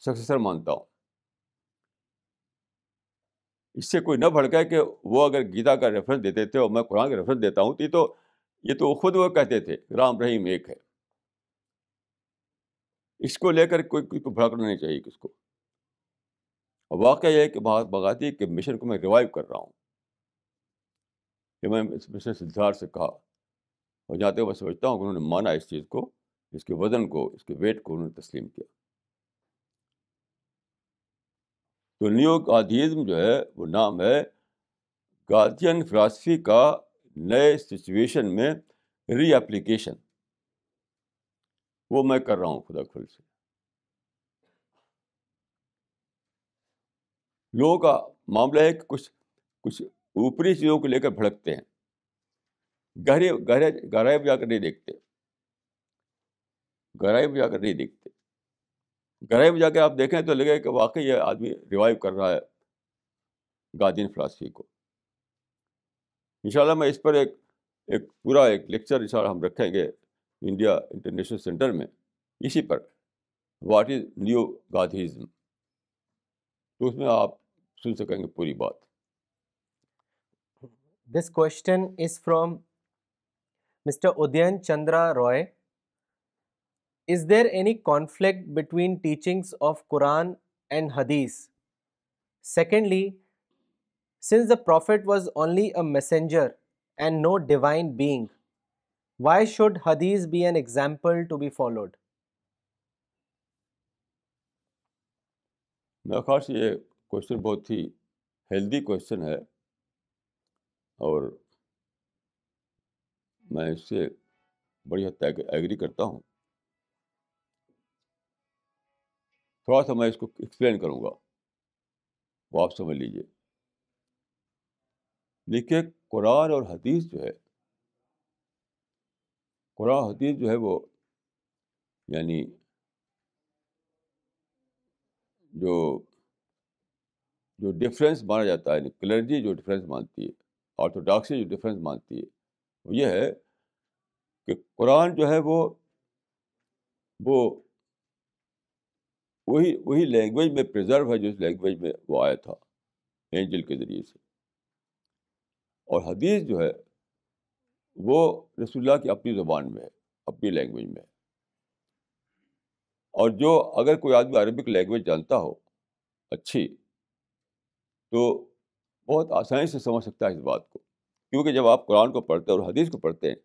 S1: سکسیسر مانتا ہوں. اس سے کوئی نہ بھڑکائے کہ وہ اگر گیتا کا ریفرنس دیتے تھے اور میں قرآن کا ریفرنس دیتا ہوں تو یہ تو خود وہ کہتے تھے رام رحیم ایک ہے. اس کو لے کر کوئی کو بھڑکنا نہیں چاہیے کس کو. اور واقعہ یہ ہے کہ مہاتما گاندھی کے مشن کو میں ریوائیو کر رہا ہوں. کہ میں اس مشن سدھارتھ سے کہا, اور جہاں تک میں سمجھتا ہوں کہ انہوں نے مانا اس چیز کو, اس کے وزن کو, اس کے ویٹ کو انہوں نے تسلیم کیا. تو نیو گاندھیزم جو ہے وہ نام ہے گاندھین فلاسفی کا نئے سچویشن میں ری ایپلیکیشن. وہ میں کر رہا ہوں خدا کھل سے. لوگوں کا معاملہ ہے کہ کچھ اوپری چیزوں کو لے کر بھڑکتے ہیں, گہرائی میں جا کر نہیں دیکھتے. گہرائی میں جا کر نہیں دیکھتے. گہرائی میں جا کے آپ دیکھیں تو لگے کہ واقعی یہ آدمی ریوائیو کر رہا ہے گاندین فلاسفی کو. انشاءاللہ میں اس پر ایک پورا ایک لیکچر انشاءاللہ ہم رکھیں گے انڈیا انٹرنیشنل سینٹر میں, اسی پر واٹ از نیو گاندھیزم. تو اس میں آپ سن سکیں گے پوری بات.
S2: This question is from Mr. Udyan Chandra Roy. Is there any conflict between teachings of Quran and Hadith? Secondly, since the Prophet was only a messenger and no divine being, why should Hadith be an example to be followed?
S1: میرے خیال سے یہ کوشچن بہت ہی ہیلدی کوشچن ہے, اور میں اس سے بڑی حد تک ایگری کرتا ہوں. تھوڑا سا میں اس کو ایکسپلین کروں گا, وہ آپ سمجھ لیجیے. دیکھیے قرآن اور حدیث جو ہے, قرآن حدیث جو ہے وہ یعنی جو ڈفرینس مانا جاتا ہے, کلرجی جو ڈفرینس مانتی ہے, آرتھوڈاکسی جو ڈفرینس مانتی ہے, وہ یہ ہے کہ قرآن جو ہے وہ وہی لینگویج میں پریزرو ہے جس لینگویج میں وہ آیا تھا اینجل کے ذریعے سے. اور حدیث جو ہے وہ رسول اللہ کی اپنی زبان میں ہے, اپنی لینگویج میں ہے. اور جو اگر کوئی آدمی عربک لینگویج جانتا ہو اچھی, تو بہت آسانی سے سمجھ سکتا ہے اس بات کو. کیونکہ جب آپ قرآن کو پڑھتے ہیں اور حدیث کو پڑھتے ہیں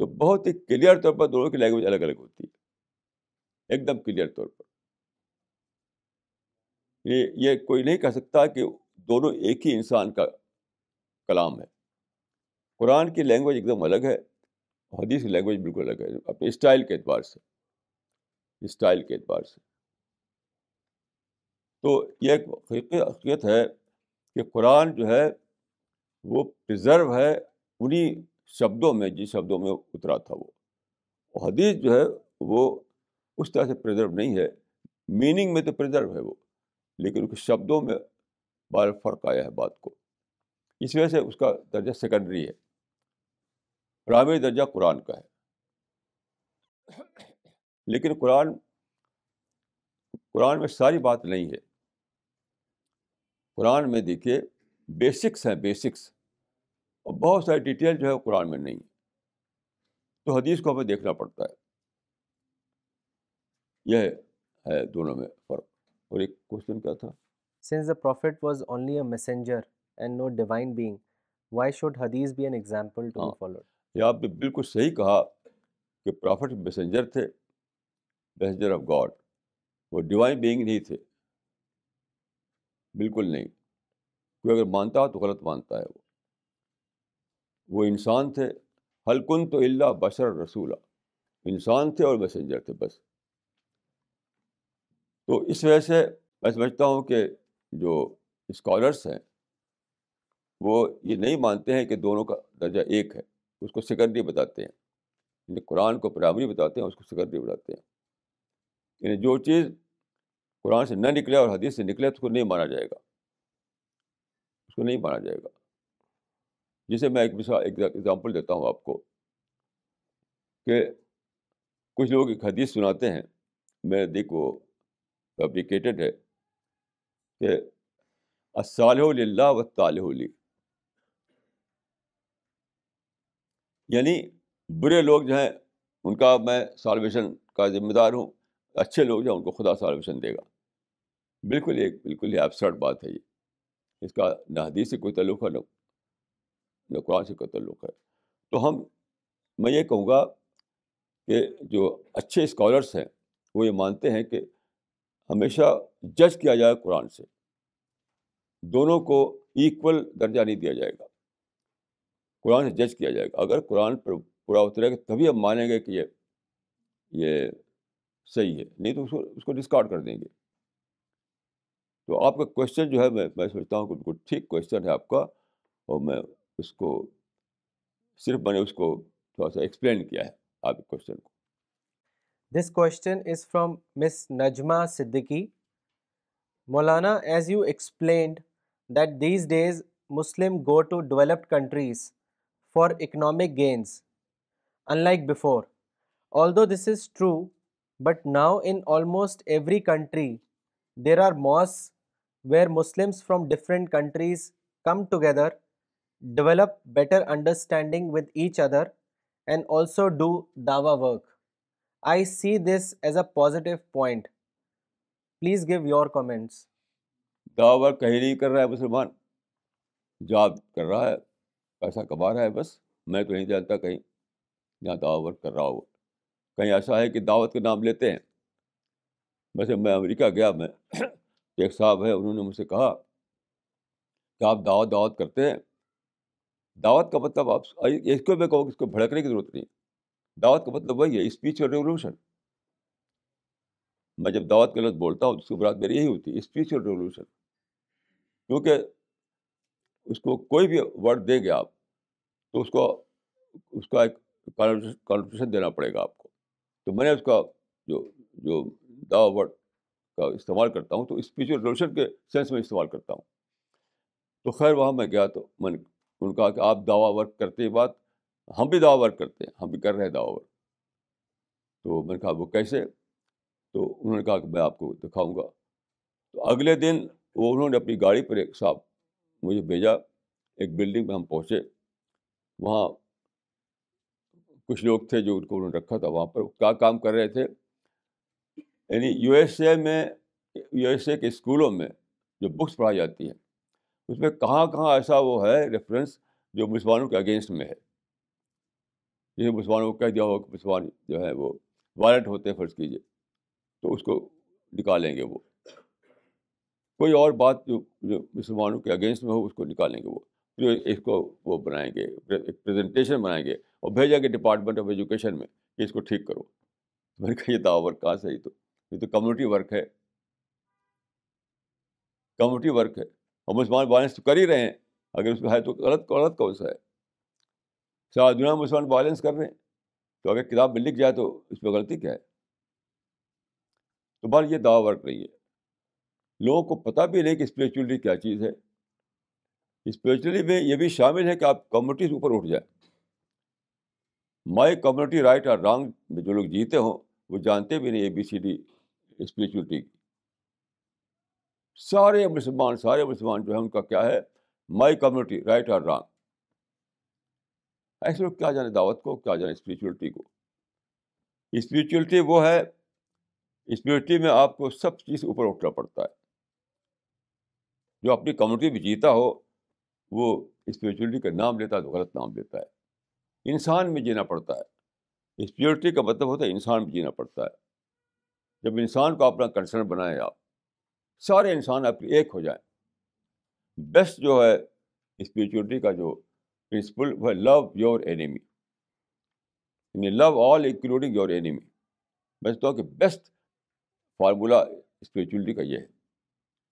S1: تو بہت ہی کلیئر طور پر دونوں کی لینگویج الگ الگ ہوتی ہے, ایک دم کلیئر طور پر. یہ کوئی نہیں کہہ سکتا کہ دونوں ایک ہی انسان کا کلام ہے. قرآن کی لینگویج ایک دم الگ ہے, حدیث کی لینگویج بالکل الگ ہے, اپنے اسٹائل کے اعتبار سے. تو یہ ایک حقیقت ہے کہ قرآن جو ہے وہ پریزرو ہے انہی شبدوں میں، جن شبدوں میں اترا تھا وہ حدیث جو ہے وہ اس طرح سے پریزرو نہیں ہے. میننگ میں تو پریزرو ہے وہ، لیکن اس کے شبدوں میں بار فرق آیا ہے بات کو. اس وجہ سے اس کا درجہ سیکنڈری ہے. پرائمری درجہ قرآن کا ہے. لیکن قرآن میں ساری بات نہیں ہے. قرآن میں دیکھیے بیسکس ہیں، بیسکس، اور بہت ساری ڈیٹیل جو ہے وہ قرآن میں نہیں ہے. تو حدیث کو ہمیں دیکھنا پڑتا ہے. یہ ہے دونوں میں فرق. اور ایک کوشچن کیا تھا؟
S2: Since the Prophet was only a messenger and no divine being, why should Hadith be an example to
S1: ہاں،
S2: be followed?
S1: یہ آپ نے بالکل صحیح کہا کہ پرافٹ میسنجر تھے، میسنجر آف گاڈ. وہ ڈیوائن بینگ نہیں تھے، بالکل نہیں. کوئی اگر مانتا ہے تو غلط مانتا ہے. وہ انسان تھے. حل کن تو اللہ بشر رسولہ، انسان تھے اور میسنجر تھے بس. تو اس وجہ سے میں سمجھتا ہوں کہ جو اسکالرس ہیں وہ یہ نہیں مانتے ہیں کہ دونوں کا درجہ ایک ہے. اس کو سیکنڈری بتاتے ہیں. یعنی قرآن کو پرائمری بتاتے ہیں، اس کو سیکنڈری بتاتے ہیں. یعنی جو چیز قرآن سے نہ نکلے اور حدیث سے نکلے تو اس کو نہیں مانا جائے گا، اس کو نہیں مانا جائے گا. جسے میں ایک ایگزامپل دیتا ہوں آپ کو کہ کچھ لوگ ایک حدیث سناتے ہیں، میرے دیکھ وہ فیبریکیٹڈ ہے کہ الصالح للہ والطالح لی، یعنی برے لوگ جو ہیں ان کا میں سالویشن کا ذمہ دار ہوں، اچھے لوگ جو ہیں ان کو خدا سالویشن دے گا. بالکل ہی ایبسرڈ بات ہے یہ. اس کا نہ حدیث سے کوئی تعلق ہے نہ قرآن سے کوئی تعلق ہے. تو میں یہ کہوں گا کہ جو اچھے اسکالرس ہیں وہ یہ مانتے ہیں کہ ہمیشہ جج کیا جائے قرآن سے. دونوں کو ایکول درجہ نہیں دیا جائے گا، قرآن سے جج کیا جائے گا. اگر قرآن پر پورا اترے گا تبھی ہم مانیں گے کہ یہ صحیح ہے، نہیں تو اس کو ڈسکارڈ کر دیں گے. تو آپ کا کوشچن جو ہے میں سمجھتا ہوں کہ بالکل ٹھیک کوشچن ہے آپ کا، اور میں اس کو میں نے اس کو تھوڑا سا ایکسپلین کیا ہے آپ کے کوشچن کو.
S2: This question is from Miss Najma Siddiqui. Maulana, as you explained that these days Muslims go to developed countries for economic gains, unlike before. Although this is true, but now in almost every country there are mosques where Muslims from different countries come together, develop better understanding with each other, and also do dawah work. I see this as a positive point. Please give your comments.
S1: دعوی کہیں نہیں کر رہا ہے مسلمان، جاب کر رہا ہے، پیسہ کما رہا ہے بس. میں تو نہیں جانتا کہیں جہاں دعوت ورک کر رہا ہو. کہیں ایسا ہے کہ دعوت کے نام لیتے ہیں. ویسے میں امریکہ گیا، میں ایک صاحب ہے انہوں نے مجھ سے کہا کہ آپ دعوت کرتے ہیں. دعوت کا مطلب آپ اس کو میں کہوں کہ اس کو بھڑکنے کی ضرورت نہیں. دعوت کا مطلب وہی ہے، اسپیچ اور ریولوشن. میں جب دعوت کا لفظ بولتا ہوں تو اس کی مراد میری یہی ہوتی ہے، اسپیچ اور ریولوشن. کیونکہ اس کو کوئی بھی ورڈ دیں گے آپ تو اس کا ایک کنوٹیشن دینا پڑے گا آپ کو. تو میں نے اس کا جو دعوت ورڈ کا استعمال کرتا ہوں تو اسپیچ اور ریولوشن کے سینس میں استعمال کرتا ہوں. تو خیر وہاں میں گیا تو میں نے ان کہا کہ آپ دعوی ورک کرتے ہیں، بات ہم بھی دعوی ورک کرتے ہیں، ہم بھی کر رہے ہیں دعوی ورک. تو میں نے کہا وہ کیسے؟ تو انہوں نے کہا کہ میں آپ کو دکھاؤں گا. تو اگلے دن انہوں نے اپنی گاڑی پر ایک صاحب مجھے بھیجا. ایک بلڈنگ میں ہم پہنچے، وہاں کچھ لوگ تھے جو ان کو انہوں نے رکھا تھا. وہاں پر کیا کام کر رہے تھے؟ یعنی یو ایس اے کے اسکولوں میں جو بکس پڑھائی جاتی ہیں اس میں کہاں کہاں ایسا وہ ہے ریفرنس جو مسلمانوں کے اگینسٹ میں ہے. جسے مسلمانوں کو کہہ دیا ہو کہ مسلمان جو ہے وہ وائلنٹ ہوتے ہیں فرض کیجیے، تو اس کو نکالیں گے. وہ کوئی اور بات جو مسلمانوں کے اگینسٹ میں ہو اس کو نکالیں گے. وہ جو اس کو وہ بنائیں گے، ایک پریزنٹیشن بنائیں گے اور بھیجیں گے ڈپارٹمنٹ آف ایجوکیشن میں کہ اس کو ٹھیک کرو. میں نے کہا یہ دعوت ورک کہاں سے؟ یہ تو کمیونٹی ورک ہے، کمیونٹی ورک ہے. اور مسلمان وائلنس تو کر ہی رہے ہیں، اگر اس میں ہے تو غلط کون سا ہے؟ ساری دنیا میں مسلمان وائلنس کر رہے ہیں، تو اگر کتاب میں لکھ جائے تو اس میں غلطی کیا ہے؟ تو بار یہ دعویٰ ورک رہی ہے. لوگوں کو پتہ بھی نہیں کہ اسپریچولیٹی کیا چیز ہے. اسپریچولی میں یہ بھی شامل ہے کہ آپ کمیونٹی سے اوپر اٹھ جائیں. مائی کمیونٹی رائٹ اور رانگ میں جو لوگ جیتے ہوں وہ جانتے بھی نہیں ABCD اسپریچولیٹی کی. سارے مسلمان جو ہیں ان کا کیا ہے؟ مائی کمیونٹی رائٹ اور رانگ. ایسے لوگ کیا جانے دعوت کو، کیا جانے اسپریچولیٹی کو. اسپریچولیٹی وہ ہے، اسپریچولیٹی میں آپ کو سب چیز سے اوپر اٹھنا پڑتا ہے. جو اپنی کمیونٹی میں جیتا ہو وہ اسپریچولیٹی کا نام لیتا ہے تو غلط نام لیتا ہے. انسان میں جینا پڑتا ہے. اسپریچولیٹی کا مطلب ہوتا ہے انسان میں جینا پڑتا ہے. جب انسان کو اپنا کنسرن بنائیں آپ، سارے انسان آپ ایک ہو جائیں. بیسٹ جو ہے اسپریچولیٹی کا جو پرنسپل وہ ہے لو یور اینیمی، یعنی لو آل انکلوڈنگ یور اینیمی. میں سمجھتا ہوں کہ بیسٹ فارمولا اسپریچولیٹی کا یہ ہے.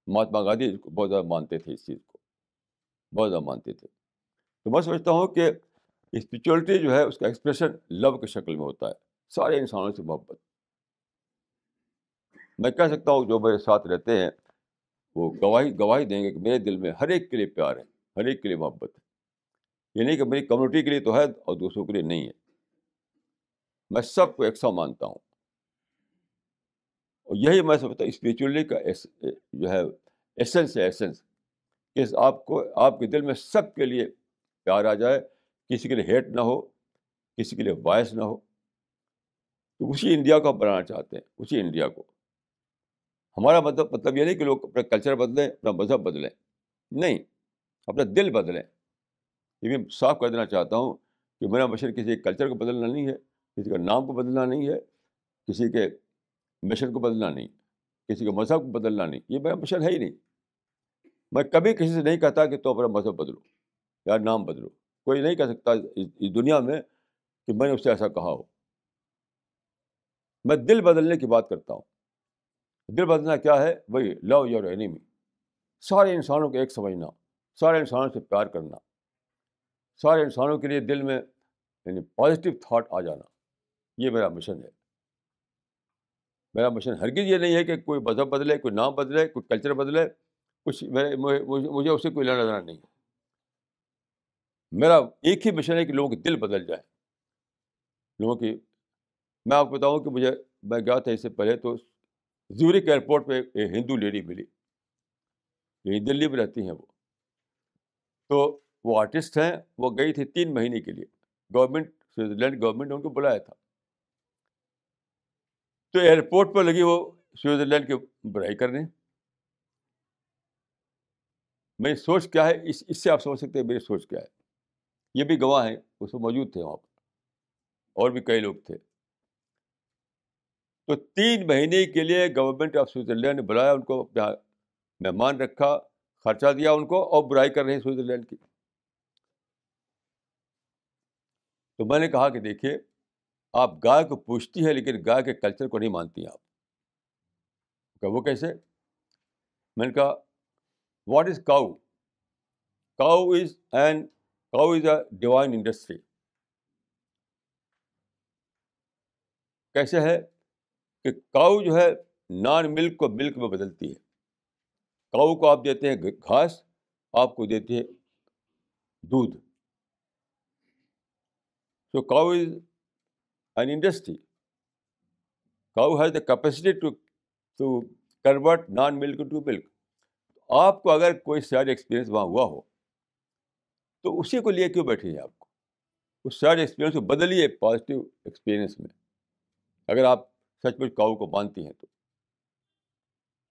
S1: مہاتما گاندھی اس کو بہت زیادہ مانتے تھے، اس چیز کو بہت زیادہ مانتے تھے. تو میں سمجھتا ہوں کہ اسپریچولیٹی جو ہے اس کا ایکسپریشن لو کی شکل میں ہوتا ہے، سارے انسانوں سے محبت. میں کہہ سکتا ہوں جو میرے ساتھ رہتے ہیں وہ گواہی دیں گے کہ میرے دل میں ہر ایک کے لیے پیار ہے، ہر ایک کے لیے محبت ہے. یہ نہیں کہ میری کمیونٹی کے لیے تو ہے اور دوسروں کے لیے نہیں ہے. میں سب کو یکساں مانتا ہوں. اور یہی میں سمجھتا ہوں اسپریچولیٹی کا جو ہے ایسنس ہے، ایسنس کہ آپ کے دل میں سب کے لیے پیار آ جائے، کسی کے لیے ہیٹ نہ ہو، کسی کے لیے باعث نہ ہو. تو اسی انڈیا کو آپ بنانا چاہتے ہیں، اسی انڈیا کو. ہمارا مطلب یہ نہیں کہ لوگ اپنا کلچر بدلیں، اپنا مذہب بدلیں، نہیں، اپنا دل بدلیں. یہ میں صاف کر دینا چاہتا ہوں کہ میرا مشن کسی کے کلچر کو بدلنا نہیں ہے، کسی کا نام کو بدلنا نہیں ہے، کسی کے مشن کو بدلنا نہیں، کسی کے مذہب کو بدلنا نہیں. یہ میرا مشن ہے ہی نہیں. میں کبھی کسی سے نہیں کہتا کہ تو اپنا مذہب بدلو یا نام بدلو. کوئی نہیں کہہ سکتا اس دنیا میں کہ میں نے اس سے ایسا کہا ہو. میں دل بدلنے کی بات کرتا ہوں. دل بدلنا کیا ہے؟ وہی لو یور اینیمی. سارے انسانوں کو ایک سمجھنا، سارے انسانوں سے پیار کرنا، سارے انسانوں کے لیے دل میں یعنی پازیٹیو تھاٹ آ جانا. یہ میرا مشن ہے. میرا مشن ہرگز یہ نہیں ہے کہ کوئی مذہب بدلے، کوئی نام بدلے، کوئی کلچر بدلے. کچھ مجھے اس سے کوئی لینا دینا نہیں ہے. میرا ایک ہی مشن ہے کہ لوگوں کے دل بدل جائے. لوگوں کی میں آپ کو بتاؤں کہ میں گیا تھا اس سے پہلے تو زیورک ایئرپورٹ پہ ایک ہندو لیڈی ملی، یہی دلی میں رہتی ہیں وہ. تو وہ آرٹسٹ ہیں. وہ گئی تھی 3 مہینے کے لیے. سوئٹزرلینڈ گورنمنٹ نے ان کو بلایا تھا. تو ایئرپورٹ پر لگی وہ سوئٹزرلینڈ کی برائی کرنے. میری سوچ کیا ہے اس سے آپ سمجھ سکتے ہیں میری سوچ کیا ہے. یہ بھی گواہ ہیں، اس میں موجود تھے وہاں پر، اور بھی کئی لوگ تھے. تو 3 مہینے کے لیے گورنمنٹ آف سوئٹزرلینڈ نے بلایا ان کو، اپنا مہمان رکھا، خرچہ دیا ان کو، اور برائی کر رہے ہیں سوئٹزرلینڈ کی. تو میں نے کہا کہ دیکھیے آپ گائے کو پوچھتی ہے لیکن گائے کے کلچر کو نہیں مانتی آپ. کہ وہ کیسے؟ میں نے کہا what is cow? Cow is a divine industry. کیسے ہے کہ کاؤ جو ہے نان ملک کو ملک میں بدلتی ہے. کاؤ کو آپ دیتے ہیں گھاس، آپ کو دیتی ہے دودھ. So cow is an industry. Cow has the capacity to convert non-milk into milk. آپ کو اگر کوئی سیڈ ایکسپیرئنس وہاں ہوا ہو تو اسی کو لیے کیوں بیٹھے ہیں آپ کو؟ اس سیڈ ایکسپیرئنس کو بدلیے پازیٹیو ایکسپیرئنس میں. اگر آپ سچ مچ کاؤ کو مانتی ہیں تو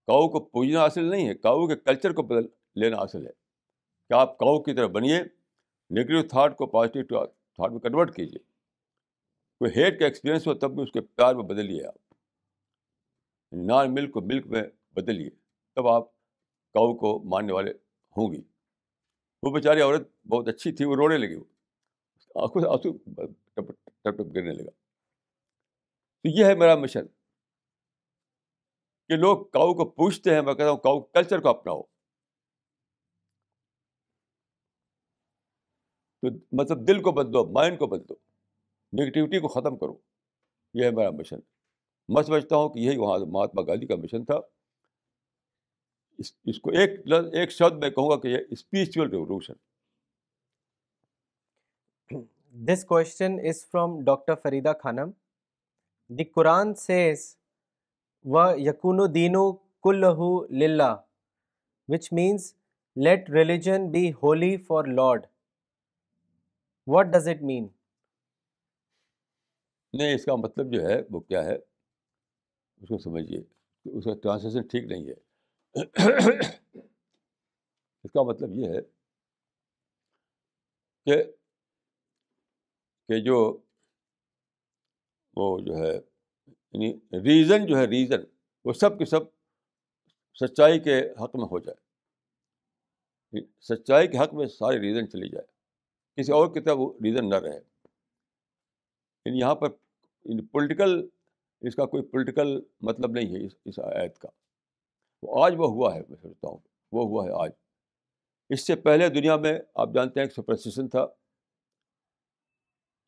S1: کاؤ کو پوجنا اصل نہیں ہے، کاؤ کے کلچر کو بدل لینا اصل ہے. کہ آپ کاؤ کی طرح بنیے، نیگیٹو تھاٹ کو پازیٹیو تھاٹ میں کنورٹ کیجیے. کوئی ہیٹ کا ایکسپیرئنس ہو تب بھی اس کے پیار میں بدلیے. آپ نان ملک کو ملک میں بدلیے، تب آپ کاؤ کو ماننے والے ہوں گی. وہ بیچاری عورت بہت اچھی تھی، وہ رونے لگی، وہ آنکھوں سے آنسو ٹپ ٹپ گرنے لگا. تو یہ ہے میرا مشن کہ لوگ کاؤ کو پوچھتے ہیں. میں کہتا ہوں کاؤ کلچر کو اپناؤ. تو مطلب دل کو بدلو، مائنڈ کو بدلو، نگیٹیوٹی کو ختم کرو. یہ ہے میرا مشن. میں سمجھتا ہوں کہ یہی وہاں مہاتما گاندھی کا مشن تھا. اس کو ایک شبد میں کہوں گا کہ یہ spiritual revolution.
S2: This question is from Dr. Farida Khanam. The Quran says, وَيَكُونُ دِينُ كُلُّهُ لِلَّهِ, which means let religion be holy for Lord. What does it mean?
S1: نہیں، اس کا مطلب جو ہے وہ کیا ہے اس کو سمجھیے. اس کا ٹرانسلیشن ٹھیک نہیں ہے. اس کا مطلب یہ ہے کہ جو وہ جو ہے یعنی ریزن جو ہے ریزن وہ سب کے سب سچائی کے حق میں ہو جائے. سچائی کے حق میں سارے ریزن چلی جائے، کسی اور کی طرف وہ ریزن نہ رہے. یعنی یہاں پر پولیٹیکل، اس کا کوئی پولیٹیکل مطلب نہیں ہے اس آیت کا. وہ آج وہ ہوا ہے، میں سمجھتا ہوں وہ ہوا ہے آج. اس سے پہلے دنیا میں آپ جانتے ہیں کہ سپرسٹیشن تھا،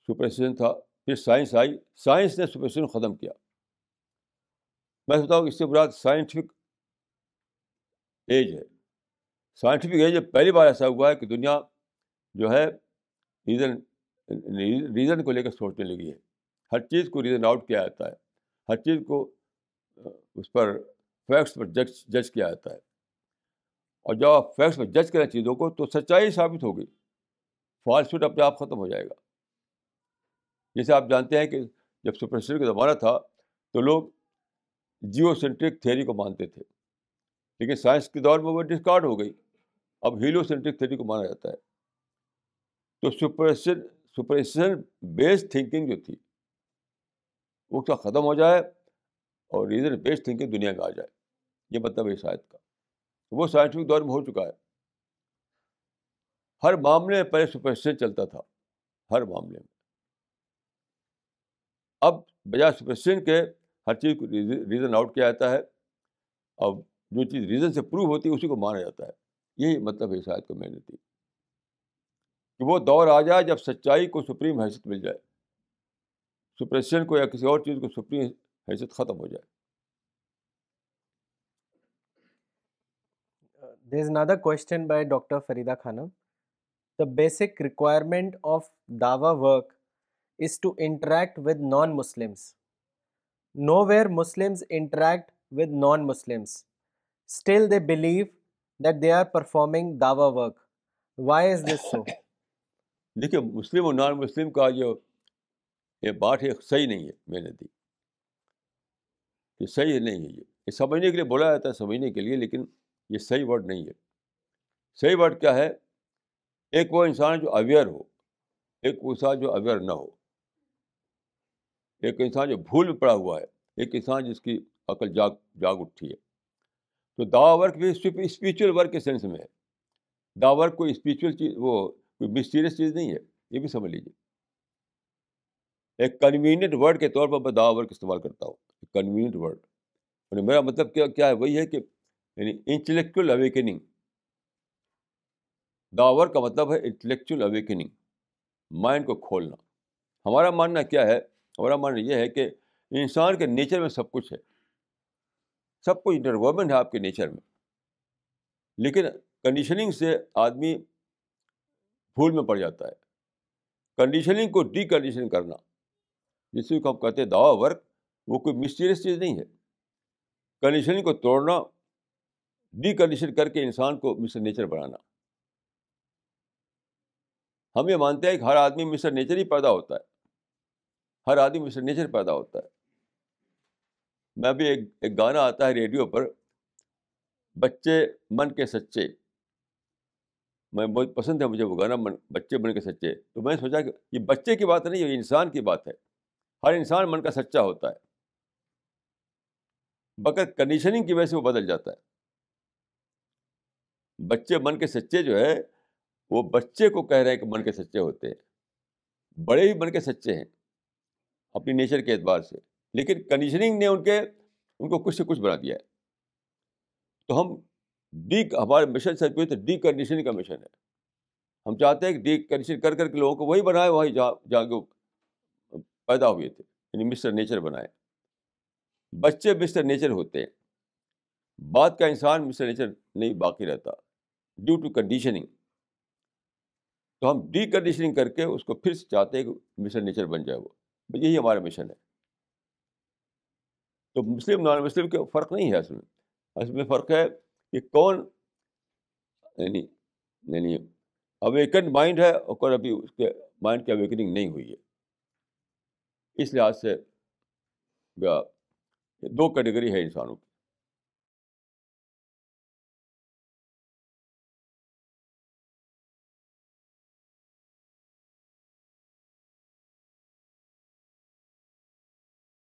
S1: پھر سائنس آئی، سائنس نے سپرسٹیشن ختم کیا. میں سمجھتا ہوں اس سے مراد سائنٹیفک ایج ہے. سائنٹیفک ایج میں پہلی بار ایسا ہوا ہے کہ دنیا جو ہے ریزن کو لے کر سوچنے لگی ہے. ہر چیز کو ریزن آؤٹ کیا جاتا ہے، ہر چیز کو اس پر فیکٹس پر جج کیا جاتا ہے. اور جب آپ فیکٹس پر جج کریں چیزوں کو تو سچائی ثابت ہوگی، فالسہوڈ اپنے آپ ختم ہو جائے گا. جیسے آپ جانتے ہیں کہ جب سپرسٹیشن کا زمانہ تھا تو لوگ جیو سینٹرک تھیوری کو مانتے تھے، لیکن سائنس کے دور میں وہ ڈسکارڈ ہو گئی. اب ہیلو سینٹرک تھیوری کو مانا جاتا ہے. تو سپرسٹیشن بیسڈ تھنکنگ جو تھی وہ کا ختم ہو جائے اور ریزن بیسڈ تھنکنگ دنیا میں آ جائے. یہ مطلب ہے شاید کا. وہ سائنٹیفک دور میں ہو چکا ہے. ہر معاملے میں پہلے سپرسٹیشن چلتا تھا، ہر معاملے میں. اب بجائے سپرسٹیشن کے ہر چیز کو ریزن آؤٹ کیا جاتا ہے. اب جو چیز ریزن سے پروو ہوتی ہے اسی کو مانا جاتا ہے. یہی مطلب ہے شاید کو میں نے دی کہ وہ دور آ جائے جب سچائی کو سپریم حیثیت مل جائے، سپریشن کو یا کسی اور چیز کو سپریم حیثیت ختم ہو جائے.
S2: There is another question by Dr. Farida Khanam. The basic requirement of dawa work is to interact with non-Muslims. Nowhere Muslims interact with non-Muslims. Still they believe that they are performing dawa work. Why is this so?
S1: دیکھیے، مسلم اور نان مسلم کا جو یہ بات ہے صحیح نہیں ہے. میں نے دی یہ صحیح نہیں ہے. یہ سمجھنے کے لیے بولا جاتا ہے، سمجھنے کے لیے، لیکن یہ صحیح ورڈ نہیں ہے. صحیح ورڈ کیا ہے؟ ایک وہ انسان جو اویئر ہو، ایک وہ انسان جو اویئر نہ ہو، ایک انسان جو بھول میں پڑا ہوا ہے، ایک انسان جس کی عقل جاگ اٹھی ہے. تو دعویٰ ورک بھی اسپریچول ورک کے سینس میں ہے. دعویٰ ورک کوئی اسپریچول چیز، وہ کوئی مسٹیریس چیز نہیں ہے. یہ بھی سمجھ لیجیے. ایک کنوینئنٹ ورڈ کے طور پر میں دعویٰ ورک استعمال کرتا ہوں. کنوینئنٹ ورڈ، یعنی میرا مطلب کیا ہے؟ وہی ہے کہ یعنی انٹلیکچوئل اویکننگ. دعویٰ کا مطلب ہے انٹلیکچوئل اویکننگ، مائنڈ کو کھولنا. ہمارا ماننا کیا ہے؟ ہمارا ماننا یہ ہے کہ انسان کے نیچر میں سب کچھ ہے، سب کچھ انٹروومن ہے آپ کے نیچر میں، لیکن کنڈیشننگ سے آدمی بھول میں پڑ جاتا ہے. کنڈیشننگ کو ڈی کنڈیشن کرنا، جس کو ہم کہتے ہیں دعویٰ ورک، وہ کوئی مسٹیریس چیز نہیں ہے. کنڈیشننگ کو توڑنا، ڈی کنڈیشن کر کے انسان کو مسٹر نیچر بنانا. ہم یہ مانتے ہیں کہ ہر آدمی مسٹر نیچر ہی پیدا ہوتا ہے، ہر آدمی مسٹر نیچر پیدا ہوتا ہے. میں بھی ایک گانا آتا ہے ریڈیو پر، بچے من کے سچے. میں بہت پسند ہے مجھے وہ گانا، بچے من کے سچے. تو میں نے سوچا کہ یہ بچے کی بات نہیں ہے، یہ انسان کی بات ہے. ہر انسان من کا سچا ہوتا ہے، مگر کنڈیشننگ کی وجہ سے وہ بدل جاتا ہے. بچے من کے سچے جو ہے وہ بچے کو کہہ رہے ہیں کہ من کے سچے ہوتے ہیں. بڑے بھی من کے سچے ہیں اپنی نیچر کے اعتبار سے، لیکن کنڈیشننگ نے ان کو کچھ سے کچھ بنا دیا ہے. تو ہمارے مشن سے ڈی کنڈیشننگ کا مشن ہے. ہم چاہتے ہیں کہ ڈی کنڈیشن کر کر کے لوگوں کو وہی بنائے وہی جہاں کے پیدا ہوئے تھے، یعنی مسٹر نیچر بنائے. بچے مسٹر نیچر ہوتے ہیں، بعد کا انسان مسٹر نیچر نہیں باقی رہتا ڈیو ٹو کنڈیشننگ. تو ہم ڈی کنڈیشننگ کر کے اس کو پھر سے چاہتے ہیں کہ مسٹر نیچر بن جائے وہ. یہی ہمارا مشن ہے. تو مسلم نان مسلم کے فرق نہیں ہے اصل میں فرق ہے کہ کون یعنی اویکن مائنڈ ہے اور کون ابھی اس کے مائنڈ کی اویکننگ نہیں ہوئی ہے. اس لحاظ سے دو کیٹیگری ہے انسانوں کی.